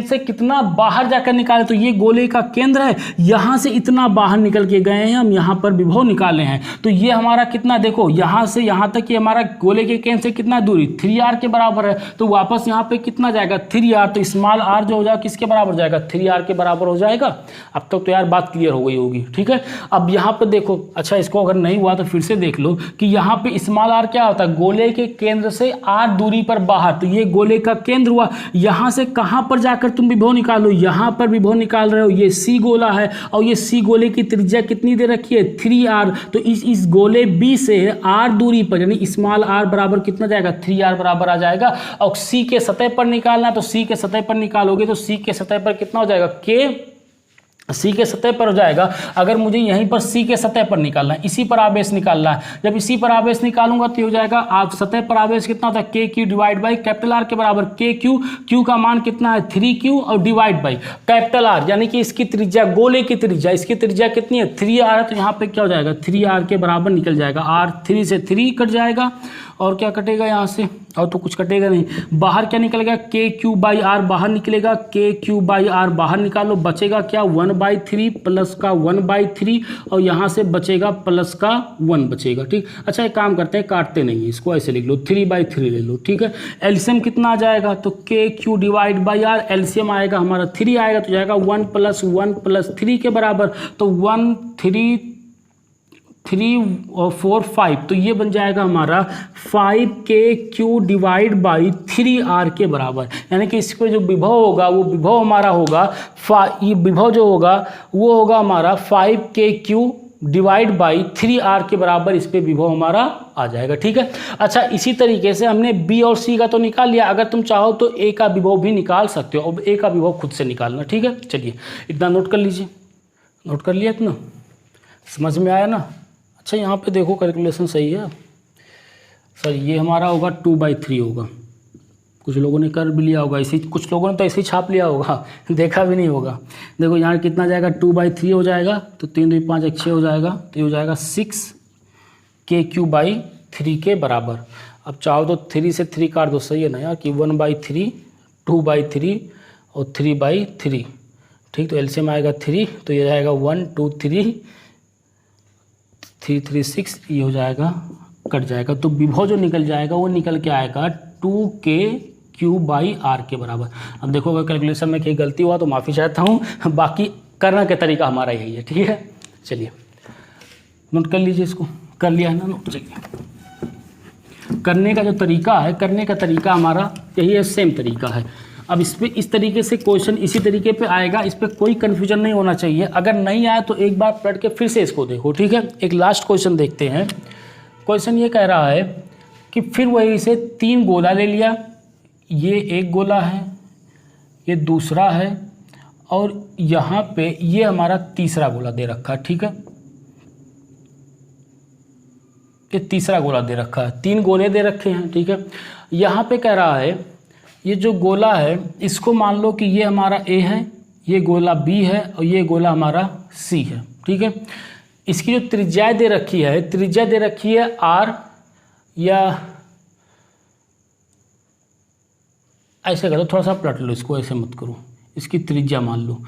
से कितना बाहर जाकर निकाले, तो ये गोले का केंद्र है, यहां से इतना बाहर निकल के गए हैं हम, यहां पर विभव निकाले हैं, तो ये हमारा कितना, देखो यहां से यहां तक ये हमारा गोले के केंद्र से कितना दूरी 3r के बराबर है, तो वापस यहां पे कितना जाएगा 3r, तो स्मॉल r जो हो जाएगा किसके बराबर जाएगा 3r के बराबर हो जाएगा। अब तक तो यार बात क्लियर हो गई होगी, ठीक है। अब यहां पर देखो, अच्छा इसको अगर नहीं हुआ तो फिर से देख लो कि यहाँ पे स्मॉल r क्या होता है, गोले के केंद्र से r दूरी पर बाहर, तो ये गोले का केंद्र हुआ, यहां से कहां पर जाकर तुम विभव निकालो, यहां पर विभव निकाल रहे हो, ये c गोला है और ये c गोले की त्रिज्या कितनी दे रखी है 3r, तो इस गोले b से r दूरी पर यानी स्मॉल r बराबर कितना जाएगा 3r बराबर आ जाएगा, और c के सतह पर निकालना, तो c के सतह पर निकालोगे तो c के सतह पर कितना हो जाएगा k सी के सतह पर हो जाएगा। अगर मुझे यहीं पर सी के सतह पर निकालना है, इसी पर आवेश निकालना है, जब इसी पर आवेश निकालूंगा तो हो जाएगा आप सतह पर आवेश कितना होता है K Q divide by capital R के बराबर के क्यू, क्यू का मान कितना है 3q और डिवाइड बाई कैपिटल आर, यानी कि इसकी त्रिज्या गोले की त्रिज्या, इसकी त्रिज्या कितनी है 3r है, तो यहाँ पे क्या हो जाएगा 3r के बराबर निकल जाएगा, r 3 से 3 कट जाएगा और क्या कटेगा यहाँ से, और तो कुछ कटेगा नहीं, बाहर क्या निकलेगा के क्यू बाई आर बाहर निकलेगा, के क्यू बाई आर बाहर निकालो, बचेगा क्या 1/3 प्लस का 1/3 और यहाँ से बचेगा प्लस का 1 बचेगा, ठीक। अच्छा एक काम करते हैं, काटते नहीं, इसको ऐसे लिख लो 3/3 ले लो, ठीक है। एलसीएम कितना आ जाएगा, तो K Q divide by R, LCM आएगा हमारा 3 आएगा, तो जाएगा 1 + 1 + 3 के बराबर, तो 1 3 और 4 5, तो ये बन जाएगा हमारा 5kq डिवाइड बाई 3r के बराबर, यानी कि इस पर जो विभव होगा वो विभव हमारा होगा ये विभव जो होगा वो होगा हमारा 5kq डिवाइड बाई 3r के बराबर, इस पे विभव हमारा आ जाएगा, ठीक है। अच्छा इसी तरीके से हमने b और c का तो निकाल लिया, अगर तुम चाहो तो a का विभव भी निकाल सकते हो, अब a का विभव खुद से निकालना, ठीक है। चलिए इतना नोट कर लीजिए, नोट कर लिया इतना, समझ में आया ना। अच्छा यहाँ पे देखो कैलकुलेशन सही है सर, ये हमारा होगा 2/3 होगा, कुछ लोगों ने कर भी लिया होगा इसी, कुछ लोगों ने तो ऐसे ही छाप लिया होगा देखा भी नहीं होगा। देखो यहाँ कितना जाएगा 2/3 हो जाएगा, तो 3 2 5 1 6 हो जाएगा, तो ये हो जाएगा 6kq/3 के बराबर। अब चाहो तो 3 से 3 काट दो, सही है ना यार, कि 1/3 2/3 और 3/3, ठीक। तो एलसीएम आएगा 3, तो ये जाएगा 1 2 3 3 3 6, ये हो जाएगा कट जाएगा, तो विभव जो निकल जाएगा वो निकल के आएगा 2kq/r के बराबर। अब देखो अगर कैलकुलेशन में कहीं गलती हुआ तो माफ़ी चाहता हूँ, बाकी करने का तरीका हमारा यही है, ठीक है। चलिए नोट कर लीजिए, इसको कर लिया है ना नोट। चलिए करने का जो तरीका है, करने का तरीका हमारा यही है, सेम तरीका है। अब इस पर इस तरीके से क्वेश्चन इसी तरीके पे आएगा, इस पर कोई कन्फ्यूजन नहीं होना चाहिए। अगर नहीं आया तो एक बार पढ़ के फिर से इसको देखो, ठीक है। एक लास्ट क्वेश्चन देखते हैं। क्वेश्चन ये कह रहा है कि फिर वही से 3 गोला ले लिया, ये एक गोला है, ये दूसरा है, और यहाँ पे ये हमारा तीसरा गोला दे रखा है, ठीक है। ये तीसरा गोला दे रखा है, 3 गोले दे रखे हैं, ठीक है। यहाँ पे कह रहा है ये जो गोला है इसको मान लो कि ये हमारा A है, ये गोला B है और ये गोला हमारा C है, ठीक है। इसकी जो त्रिज्या दे रखी है, त्रिज्या दे रखी है R, या ऐसे करो, थोड़ा सा पलट लो इसको, ऐसे मत करो, इसकी त्रिज्या मान लो,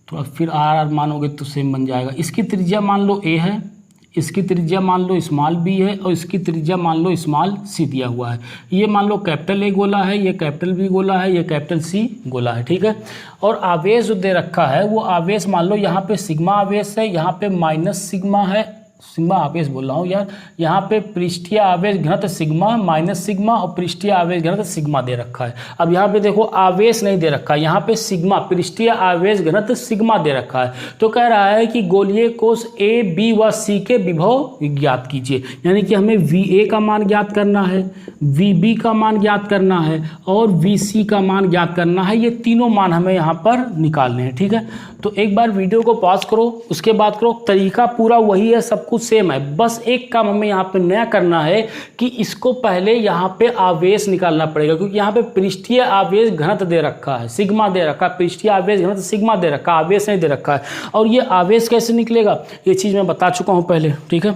थोड़ा फिर R मानोगे तो सेम बन जाएगा। इसकी त्रिज्या मान लो A है, इसकी त्रिज्या मान लो स्मॉल b है, और इसकी त्रिज्या मान लो स्मॉल c दिया हुआ है। ये मान लो कैपिटल A गोला है, ये कैपिटल B गोला है, ये कैपिटल C गोला है, ठीक है। और आवेश जो दे रखा है वो आवेश मान लो यहाँ पे सिग्मा आवेश है, यहाँ पे माइनस सिग्मा है, सिग्मा आवेश बोल रहा हूँ यार, यहाँ पे पृष्ठीय आवेश घनत्व सिग्मा माइनस सिग्मा और पृष्ठीय आवेश घनत्व सिग्मा दे रखा है। अब यहाँ पे देखो आवेश नहीं दे रखा है, यहाँ पे सिग्मा पृष्ठीय आवेश घनत्व सिग्मा दे रखा है। तो कह रहा है कि गोलीय कोश A, B व C के विभव ज्ञात कीजिए, यानी कि हमें VA का मान ज्ञात करना है, VB का मान ज्ञात करना है और VC का मान ज्ञात करना है। ये तीनों मान हमें यहाँ पर निकालने हैं, ठीक है। तो एक बार वीडियो को पॉज करो, उसके बाद करो, तरीका पूरा वही है, सब कुछ सेम है, बस एक काम हमें यहाँ पे नया करना है कि इसको पहले यहाँ पे आवेश निकालना पड़ेगा, क्योंकि यहाँ पे पृष्ठीय आवेश घनत्व दे रखा है, सिग्मा दे रखा है, पृष्ठीय आवेश घनत्व सिग्मा दे रखा है, आवेश नहीं दे रखा है। और ये आवेश कैसे निकलेगा ये चीज़ मैं बता चुका हूँ पहले, ठीक है।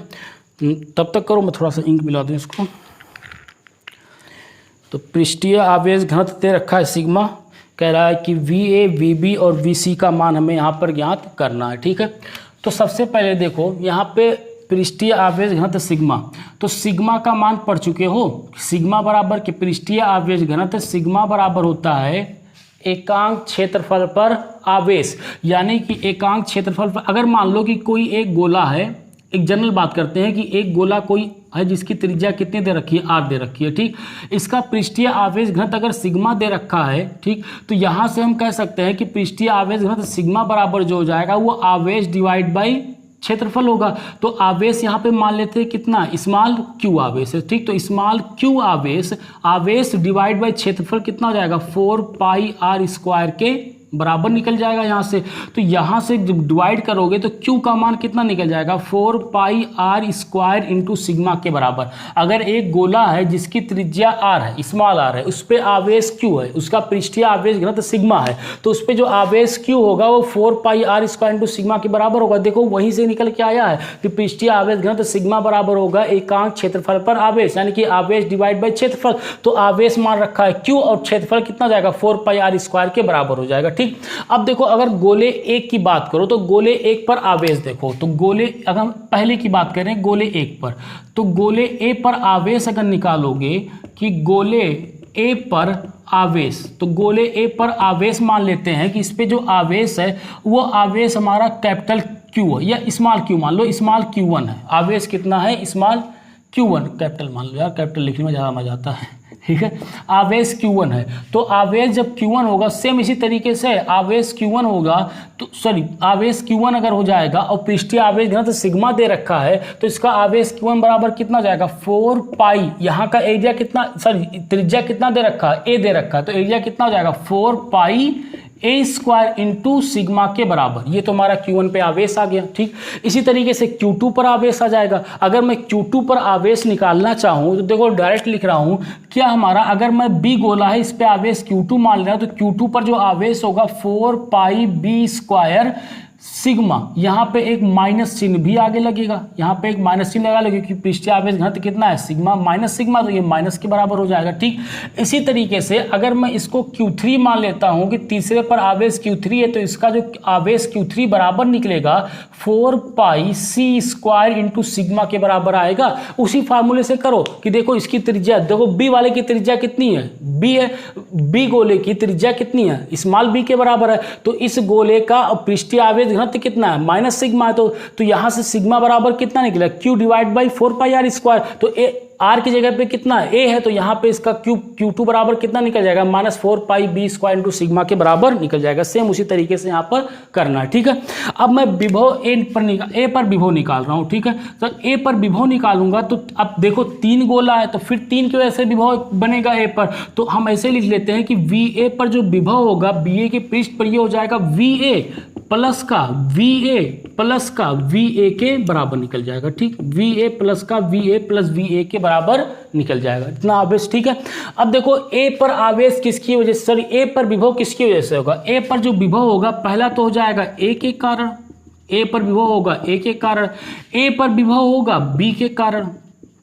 तब तक करो, मैं थोड़ा सा इंक मिला दूँ इसको। तो पृष्ठीय आवेश घनत्व दे रखा है सिग्मा, कह रहा है कि VA, VB और VC का मान हमें यहाँ पर ज्ञात करना है, ठीक है। तो सबसे पहले देखो यहाँ पे पृष्ठीय आवेश घनत्व सिग्मा, तो सिग्मा का मान पढ़ चुके हो, सिग्मा बराबर के पृष्ठीय आवेश घनत्व सिग्मा बराबर होता है एकांक क्षेत्रफल पर आवेश, यानी कि एकांक क्षेत्रफल पर अगर मान लो कि कोई एक गोला है, एक जनरल बात करते हैं कि एक गोला कोई है जिसकी त्रिज्या कितनी दे रखी है, r दे रखी है, ठीक। इसका पृष्ठीय आवेश घनत्व अगर सिग्मा दे रखा है, ठीक, तो यहाँ से हम कह सकते हैं कि पृष्ठीय आवेश घनत्व सिग्मा बराबर जो हो जाएगा वो आवेश डिवाइड बाई क्षेत्रफल होगा। तो आवेश यहाँ पे मान लेते हैं कितना, स्मॉल q आवेश है, ठीक। तो स्मॉल q आवेश डिवाइड बाई क्षेत्रफल कितना हो जाएगा, 4πr² के बराबर निकल जाएगा यहाँ से। तो यहाँ से जब डिवाइड करोगे तो Q का मान कितना निकल जाएगा, 4πr² इंटू सिग्मा के बराबर। अगर एक गोला है जिसकी त्रिज्या r है, स्मॉल r है, उस पर आवेश Q है, उसका पृष्ठीय आवेश घनत्व सिग्मा है, तो उस पर जो आवेश Q होगा वो 4πr² इंटू सिग्मा के बराबर होगा। देखो वहीं से निकल के आया है कि पृष्ठीय आवेश घनत्व सिग्मा बराबर होगा एकांक क्षेत्रफल पर आवेश, यानी कि आवेश डिवाइड बाई क्षेत्रफल। तो आवेश मान रखा है Q और क्षेत्रफल कितना जाएगा, 4πr² के बराबर हो जाएगा, ठीक। अब देखो अगर गोले एक की बात करो तो गोले एक पर आवेश देखो, तो गोले अगर हम पहले की बात करें गोले एक पर, तो गोले ए पर आवेश अगर निकालोगे कि गोले ए पर आवेश, तो गोले ए पर आवेश मान लेते हैं कि इस पे जो आवेश है वो आवेश हमारा कैपिटल Q है या स्मॉल q मान लो, स्मॉल q1 है। आवेश कितना है, स्मॉल q1, कैपिटल मान लो यार, कैपिटल लिखने में ज़्यादा मजा आता है, ठीक है। आवेश Q1 है, तो आवेश जब Q1 होगा, सेम इसी तरीके से आवेश Q1 होगा, तो सॉरी आवेश Q1 अगर हो जाएगा और पृष्ठीय आवेश घनत्व सिग्मा दे रखा है, तो इसका आवेश Q1 बराबर कितना जाएगा, 4π, यहाँ का एरिया कितना, सॉरी त्रिज्या कितना दे रखा है, a दे रखा है, तो एरिया कितना हो जाएगा 4πa² इंटू सिग्मा के बराबर। ये तो हमारा Q1 पे आवेश आ गया, ठीक। इसी तरीके से Q2 पर आवेश आ जाएगा। अगर मैं Q2 पर आवेश निकालना चाहूँ तो देखो डायरेक्ट लिख रहा हूँ, क्या हमारा अगर मैं B गोला है इस पे आवेश Q2 मान रहा हूँ, तो Q2 पर जो आवेश होगा 4πb² सिग्मा, यहाँ पे एक माइनस चिन्ह भी आगे लगेगा, यहाँ पे एक माइनस चिन्ह लगा लगेगा क्योंकि पृष्ठीय आवेश घनत्व कितना है, सिग्मा माइनस सिग्मा, तो ये माइनस के बराबर हो जाएगा, ठीक। इसी तरीके से अगर मैं इसको Q3 मान लेता हूँ कि तीसरे पर आवेश Q3 है, तो इसका जो आवेश Q3 बराबर निकलेगा 4πc² इंटू सिग्मा के बराबर आएगा। उसी फार्मूले से करो कि देखो इसकी त्रिज्या, देखो बी वाले की त्रिज्या कितनी है, बी है, बी गोले की त्रिज्या कितनी है, स्मॉल बी के बराबर है, तो इस गोले का पृष्ठीय आवेश घनत्व कितना है, माइनस सिग्मा है, तो यहां से सिग्मा बराबर कितना निकला, Q डिवाइड बाई 4πr²। तो आर की जगह पे कितना है, ए है, तो यहाँ पे इसका Q2 बराबर कितना निकल जाएगा, -4πb² इंटू सिग्मा के बराबर निकल जाएगा। सेम उसी तरीके से यहाँ पर करना है, ठीक है। अब मैं विभव ए पर विभव निकाल रहा हूँ, ठीक है। तो ए पर विभव निकालूंगा तो अब देखो 3 गोला है, तो फिर 3 की वजह से विभव बनेगा ए पर, तो हम ऐसे लिख लेते हैं कि VA पर जो विभव होगा BA के पृष्ठ पर ये हो जाएगा VA प्लस का VA के बराबर निकल जाएगा, ठीक। VA प्लस का VA प्लस VA के बराबर निकल जाएगा, इतना आवेश, ठीक है। अब देखो ए पर आवेश किसकी वजह से, सॉरी ए पर विभव किसकी वजह से होगा, ए पर जो विभव होगा पहला तो हो जाएगा ए के कारण, ए पर विभव होगा ए के कारण, ए पर विभव होगा बी के कारण,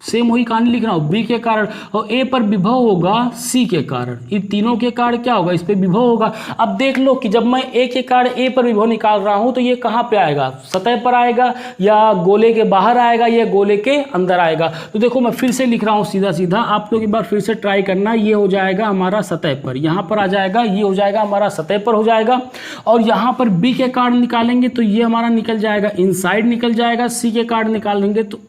सेम वही कहानी लिख रहा हूँ, बी के कारण, और ए पर विभव होगा सी के कारण। इन तीनों के कारण क्या होगा, इस पे विभव होगा। अब देख लो कि जब मैं ए के कारण ए पर विभव निकाल रहा हूँ तो ये कहाँ पे आएगा, सतह पर आएगा या गोले के बाहर आएगा या गोले के अंदर आएगा। तो देखो मैं फिर से लिख रहा हूँ सीधा सीधा, आप लोग एक बार फिर से ट्राई करना। ये हो जाएगा हमारा सतह पर, यहाँ पर आ जाएगा, ये हो जाएगा हमारा सतह पर हो जाएगा, और यहाँ पर बी के कारण निकालेंगे तो ये हमारा निकल जाएगा इनसाइड निकल जाएगा, सी के कारण निकालेंगे तो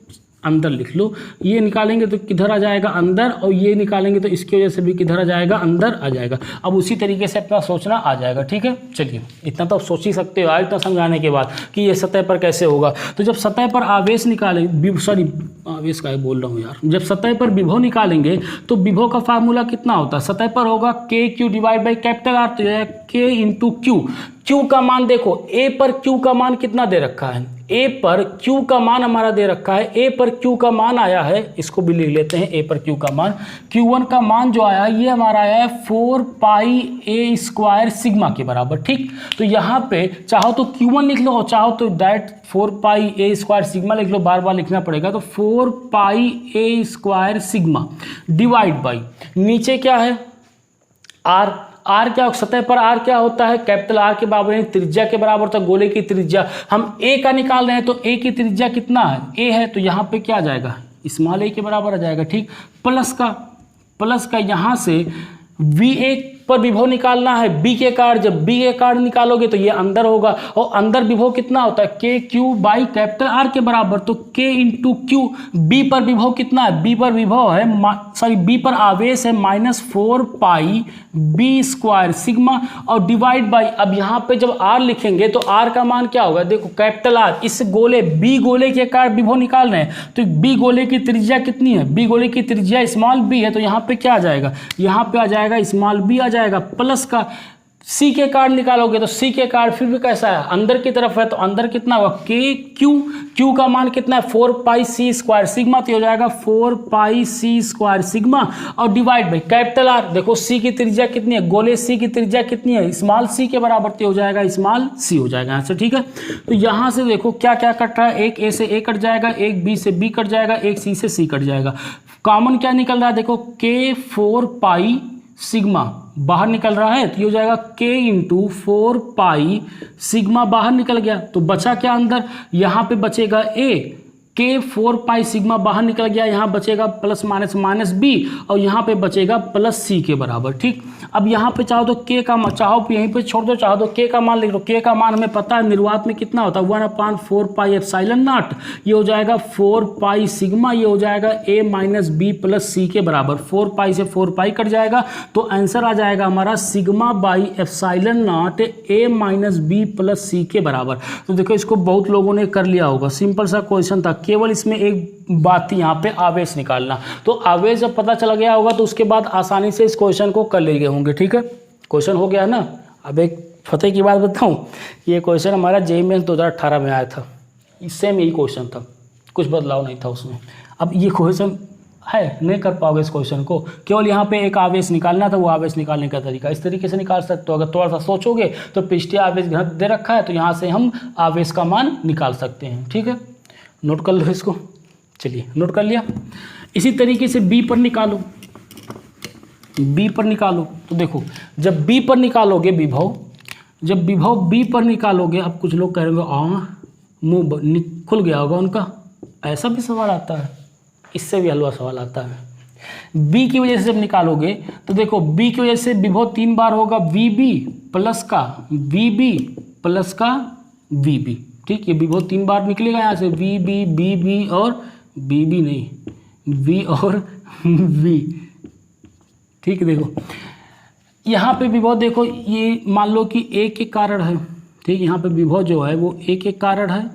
अंदर लिख लो, ये निकालेंगे तो किधर आ जाएगा अंदर, और ये निकालेंगे तो इसकी वजह से भी किधर आ जाएगा अंदर आ जाएगा। अब उसी तरीके से अपना सोचना आ जाएगा, ठीक है। चलिए इतना तो सोच ही सकते हो यार, इतना समझाने के बाद कि ये सतह पर कैसे होगा। तो जब सतह पर आवेश निकालेंगे, सॉरी आवेश का बोल रहा हूँ यार, जब सतह पर विभव निकालेंगे तो विभव का फार्मूला कितना होता है, सतह पर होगा KQ divide by capital R, तो K इंटू Q। Q का मान देखो, A पर Q का मान कितना दे रखा है, ए पर क्यू का मान हमारा दे रखा है, ए पर क्यू का मान आया है, इसको भी लिख लेते हैं, ए पर क्यू का मान, Q1 का मान जो आया ये हमारा आया है 4 पाई ए स्क्वायर सिग्मा के बराबर। ठीक, तो यहाँ पे चाहो तो Q1 लिख लो और चाहो तो direct 4 pi A square sigma लिख लो, बार बार लिखना पड़ेगा। तो 4 pi A square sigma divide by नीचे क्या है आर, आर क्या सतह पर आर क्या होता है, कैपिटल आर के बराबर है, त्रिज्या के बराबर होता है गोले की त्रिज्या। हम ए का निकाल रहे हैं तो ए की त्रिज्या कितना है, ए है, तो यहाँ पे क्या आ जाएगा स्मॉल ए के बराबर आ जाएगा। ठीक, प्लस का यहाँ से V1 पर विभव निकालना है बी के कारण, जब बी के कारण निकालोगे तो ये अंदर होगा, और अंदर विभव कितना होता है K Q by capital R के बराबर, तो के इंटू क्यू। बी पर विभव कितना है, बी पर विभव है बी पर आवेश है -4 पाई बी स्क्वायर सिग्मा और डिवाइड बाई, अब यहाँ पे जब आर लिखेंगे तो आर का मान क्या होगा, देखो कैपिटल आर, इस गोले बी गोले के कारण विभव निकाल रहे हैं, तो बी गोले की त्रिज्या कितनी है, बी गोले की त्रिज्या स्मॉल बी है, तो यहाँ पे क्या आ जाएगा, यहाँ पे आ जाएगा स्मॉल बी आ जाएगा, प्लस का सी के कार्ड निकालोगे तो सी के कार्ड फिर भी कैसा है अंदर की तरफ है, तो अंदर कितना होगा के क्यू, क्यू का मान कितना है 4 पाई सी स्क्वायर सिग्मा, तो हो जाएगा 4 पाई सी स्क्वायर सिग्मा और डिवाइड बाई कैपिटल आर, देखो सी की त्रिज्या कितनी है, गोले सी की त्रिज्या कितनी है स्मॉल सी के बराबर, तो हो जाएगा स्मॉल सी हो जाएगा यहाँ से। ठीक है, तो यहाँ से देखो क्या क्या कट रहा है, एक ए से ए कट जाएगा, एक बी से बी कट जाएगा, एक सी से सी कट जाएगा, कॉमन क्या निकल रहा है, देखो के 4 पाई सिग्मा बाहर निकल रहा है, तो ये हो जाएगा k इंटू 4 पाई सिग्मा बाहर निकल गया, तो बचा क्या अंदर, यहाँ पे बचेगा a, k 4 पाई सिग्मा बाहर निकल गया, यहाँ बचेगा प्लस माइनस माइनस b और यहाँ पे बचेगा प्लस c के बराबर। ठीक, अब यहाँ पे चाहो तो k का मान, चाहो यहीं पे छोड़ दो, चाहो तो k का मान लिख लो, k का मान हमें पता है निर्वात में कितना होता है 1/4 पाई एप्सिलॉन नॉट, ये हो जाएगा 4 पाई सिग्मा, ये हो जाएगा a minus B plus c के बराबर, 4 पाई से 4 पाई कट जाएगा, तो आंसर आ जाएगा हमारा sigma by epsilon naught a minus B plus c के बराबर। तो देखो इसको बहुत लोगों ने कर लिया होगा, सिंपल सा क्वेश्चन था, केवल इसमें एक बात थी यहाँ पे आवेश निकालना, तो आवेश जब पता चला गया होगा तो उसके बाद आसानी से इस क्वेश्चन को कर ले गए होंगे। ठीक है, क्वेश्चन हो गया ना। अब एक फतेह की बात बताऊँ, ये क्वेश्चन हमारा जेईई मेंस 2018 में आया था, सेम यही क्वेश्चन था, कुछ बदलाव नहीं था उसमें। अब ये क्वेश्चन है, नहीं कर पाओगे इस क्वेश्चन को, केवल यहाँ पे एक आवेश निकालना था, वो आवेश निकालने का तरीका इस तरीके से निकाल सकते हो। अगर थोड़ा सा सोचोगे तो पृष्ठीय आवेश घनत्व दे रखा है, तो यहाँ से हम आवेश का मान निकाल सकते हैं। ठीक है, नोट कर लो इसको, चलिए नोट कर लिया। इसी तरीके से बी पर निकालो, बी पर निकालो, तो देखो जब बी पर निकालोगे विभव, जब विभव बी पर निकालोगे, अब कुछ लोग कहेंगे मुंह खुल गया होगा उनका, ऐसा भी सवाल आता है, इससे भी हलवा सवाल आता है। बी की वजह से जब निकालोगे तो देखो बी की वजह से विभव 3 बार होगा, वी बी प्लस का वी बी प्लस का वी बी। ठीक, ये विभव 3 बार निकलेगा यहाँ से, वी बी बी बी और बी बी नहीं, वी और वी। ठीक, देखो यहाँ पे विभव देखो, ये मान लो कि ए के कारण है। ठीक, यहाँ पे विभव जो है वो ए के कारण है।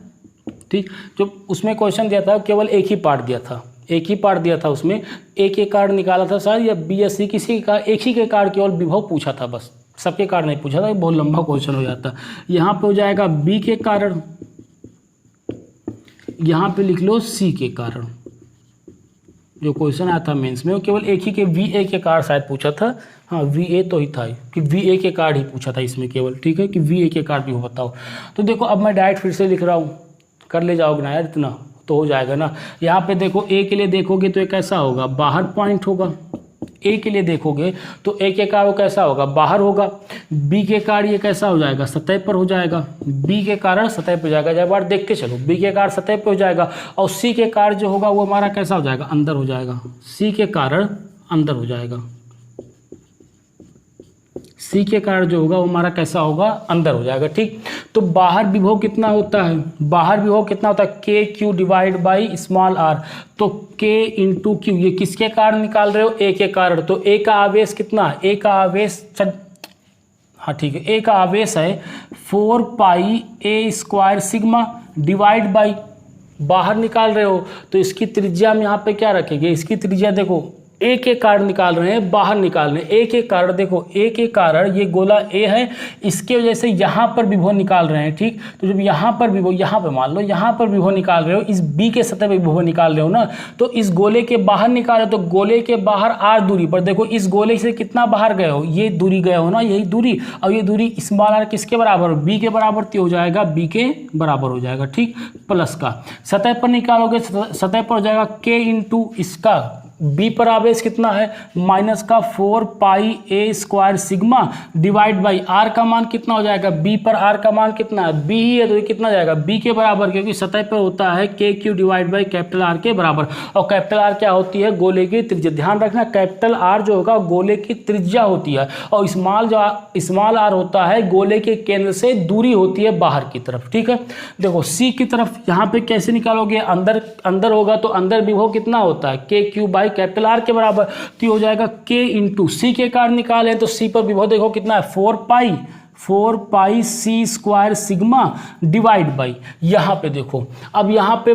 ठीक, जो उसमें क्वेश्चन दिया था केवल एक ही पार्ट दिया था, एक ही पार्ट दिया था, उसमें ए के कारण निकाला था शायद, या बी या सी किसी का एक ही के कारण केवल विभव पूछा था, बस सबके कारण नहीं पूछा था, बहुत लंबा क्वेश्चन हो जाता। यहाँ पे हो जाएगा बी के कारण, यहाँ पे लिख लो सी के कारण। जो क्वेश्चन आया था मेंस में वो केवल एक ही के वी ए के कारण शायद पूछा था, हाँ वी ए तो ही था कि वी ए के कारण ही पूछा था इसमें केवल। ठीक है, कि वी ए के कारण भी हो बताओ। तो देखो अब मैं डायरेक्ट फिर से लिख रहा हूँ, कर ले जाओगे ना यार, इतना तो हो जाएगा ना। यहाँ पे देखो ए के लिए देखोगे तो ये कैसा होगा, बाहर पॉइंट होगा। ए के लिए देखोगे तो ए के कारण कैसा होगा, बाहर होगा। बी के कारण ये कैसा हो जाएगा, सतह पर हो जाएगा। बी के कारण सतह पर हो जाएगा, जब बार देख के चलो, बी के कारण सतह पर हो जाएगा। और सी के कारण जो होगा वो हमारा कैसा हो जाएगा, अंदर हो जाएगा। सी के कारण अंदर हो जाएगा, सी के कारण जो होगा वो हमारा कैसा होगा, अंदर हो जाएगा। ठीक, तो बाहर विभव कितना होता है, बाहर विभव कितना होता है, K Q divide by small R. तो के इंटू क्यू, ये किसके कारण निकाल रहे हो, ए के कारण। तो ए का आवेश कितना, ए का आवेश, हाँ ठीक है, ए का आवेश है 4 pi A square sigma divide by, बाहर निकाल रहे हो तो इसकी त्रिज्या में यहाँ पे क्या रखेंगे, इसकी त्रिज्या देखो एक एक कार्ड निकाल रहे हैं, बाहर निकाल रहे हैं एक एक कार्ड। देखो एक एक कार्ड, ये गोला ए है, इसके वजह से यहाँ पर विभव निकाल रहे हैं, ठीक। तो जब यहाँ पर विभव, यहाँ पे मान लो यहाँ पर विभव निकाल रहे हो, इस बी के सतह पे विभव निकाल रहे हो ना, तो इस गोले के बाहर निकाल रहे हो, तो गोले के बाहर आर दूरी पर देखो इस गोले से कितना बाहर गए हो, ये दूरी गए हो ना, यही दूरी। और ये दूरी स्मॉल आर किसके बराबर, बी के बराबर, तो हो जाएगा बी के बराबर हो जाएगा, ठीक। प्लस का सतह पर निकालोगे, सतह पर हो जाएगा के इंटू इसका बी पर आवेश कितना है, माइनस का 4 pi A square sigma divide by R का मान कितना हो जाएगा, बी पर आर का मान कितना है, बी ही है, तो ये कितना जाएगा बी के बराबर, क्योंकि सतह पर होता है K Q divide by capital R के बराबर। और कैपिटल आर क्या होती है, गोले की त्रिज्या। ध्यान रखना कैपिटल आर जो होगा गोले की त्रिज्या होती है, और स्मॉल आर होता है गोले के केंद्र से दूरी होती है बाहर की तरफ, ठीक है। देखो सी की तरफ यहाँ पे कैसे निकालोगे, अंदर होगा तो अंदर विभव कितना होता है, K Q by capital R के बराबर, तो हो जाएगा के इंटू सी के कार्ड निकाले तो सी पर विभव देखो कितना है, 4 पाई सी स्क्वायर सिग्मा डिवाइड बाई, यहाँ पे देखो अब यहाँ पे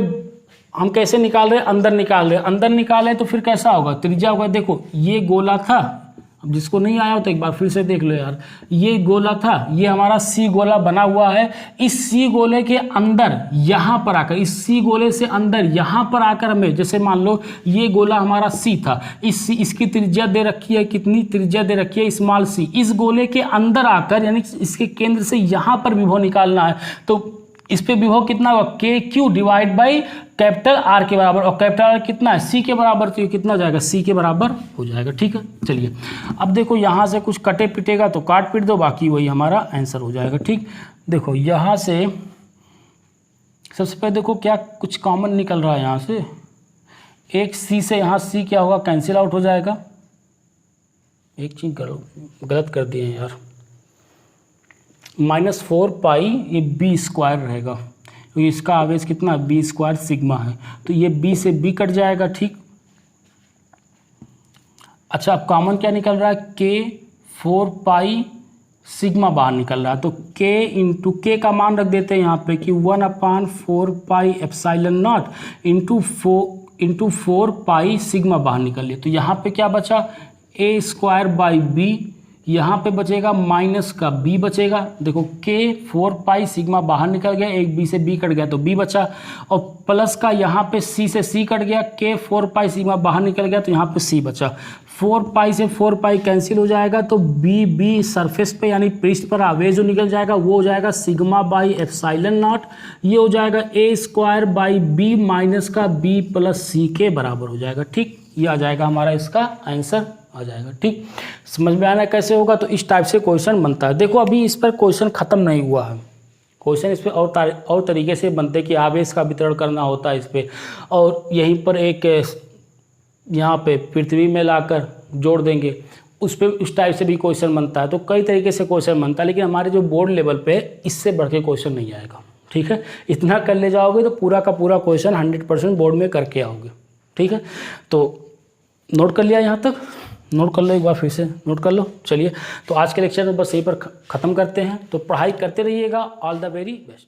हम कैसे निकाल रहे हैं, अंदर निकाल रहे हैं, तो फिर कैसा होगा, त्रिज्या होगा। देखो ये गोला था, अब जिसको नहीं आया हो तो एक बार फिर से देख लो यार, ये गोला था, ये हमारा सी गोला बना हुआ है। इस सी गोले के अंदर यहाँ पर आकर, इस सी गोले से अंदर यहाँ पर आकर हमें, जैसे मान लो ये गोला हमारा सी था, इसकी त्रिज्या दे रखी है, कितनी त्रिज्या दे रखी है, स्मॉल सी। इस गोले के अंदर आकर यानी इसके केंद्र से यहाँ पर विभव निकालना है, तो इस पे विभव कितना होगा, K Q divide by capital R के बराबर, और कैपिटल आर कितना है, सी के बराबर, तो ये कितना हो जाएगा, सी के बराबर हो जाएगा, ठीक है। चलिए अब देखो यहाँ से कुछ कटे पिटेगा तो काट पीट दो, बाकी वही हमारा आंसर हो जाएगा, ठीक। देखो यहाँ से सबसे पहले देखो क्या कुछ कॉमन निकल रहा है, यहाँ से एक सी से यहाँ सी क्या होगा, कैंसिल आउट हो जाएगा। एक चीज गलत कर दिए यार, -4 पाई ये बी स्क्वायर रहेगा, तो इसका आवेश कितना, बी स्क्वायर सिग्मा है, तो ये बी से बी कट जाएगा, ठीक। अच्छा अब कॉमन क्या निकल रहा है, के 4 पाई सिग्मा बाहर निकल रहा है, तो के इंटू के का मान रख देते हैं यहाँ पे कि 1/4 pi epsilon not into 4 pi sigma बाहर निकल लिया, तो यहाँ पे क्या बचा, ए स्क्वायर बाई बी, यहाँ पे बचेगा माइनस का बी बचेगा। देखो के 4 पाई सिग्मा बाहर निकल गया, एक बी से बी कट गया तो बी बचा, और प्लस का यहाँ पे सी से सी कट गया, के 4 पाई सिग्मा बाहर निकल गया तो यहाँ पे सी बचा। 4 पाई से 4 पाई कैंसिल हो जाएगा, तो बी सरफेस पे यानी पृष्ठ पर आवेश जो निकल जाएगा वो हो जाएगा सिग्मा बाई एप्सिलॉन नॉट, ये हो जाएगा ए स्क्वायर बाई बी माइनस का बी प्लस सी के बराबर हो जाएगा, ठीक। ये आ जाएगा हमारा इसका आंसर आ जाएगा, ठीक। समझ में आना कैसे होगा, तो इस टाइप से क्वेश्चन बनता है। देखो अभी इस पर क्वेश्चन खत्म नहीं हुआ है, क्वेश्चन इस पर और तरीके से बनते कि आवेश का वितरण करना होता है इस पर, और यहीं पर एक यहाँ पे पृथ्वी में लाकर जोड़ देंगे, उस पर इस टाइप से भी क्वेश्चन बनता है। तो कई तरीके से क्वेश्चन बनता है, लेकिन हमारे जो बोर्ड लेवल पे इससे बढ़ के क्वेश्चन नहीं आएगा, ठीक है। इतना कर ले जाओगे तो पूरा का पूरा क्वेश्चन 100% बोर्ड में करके आओगे, ठीक है। तो नोट कर लिया, यहाँ तक नोट कर लो, एक बार फिर से नोट कर लो। चलिए तो आज के लेक्चर में बस यहीं पर ख़त्म करते हैं, तो पढ़ाई करते रहिएगा। All the very best.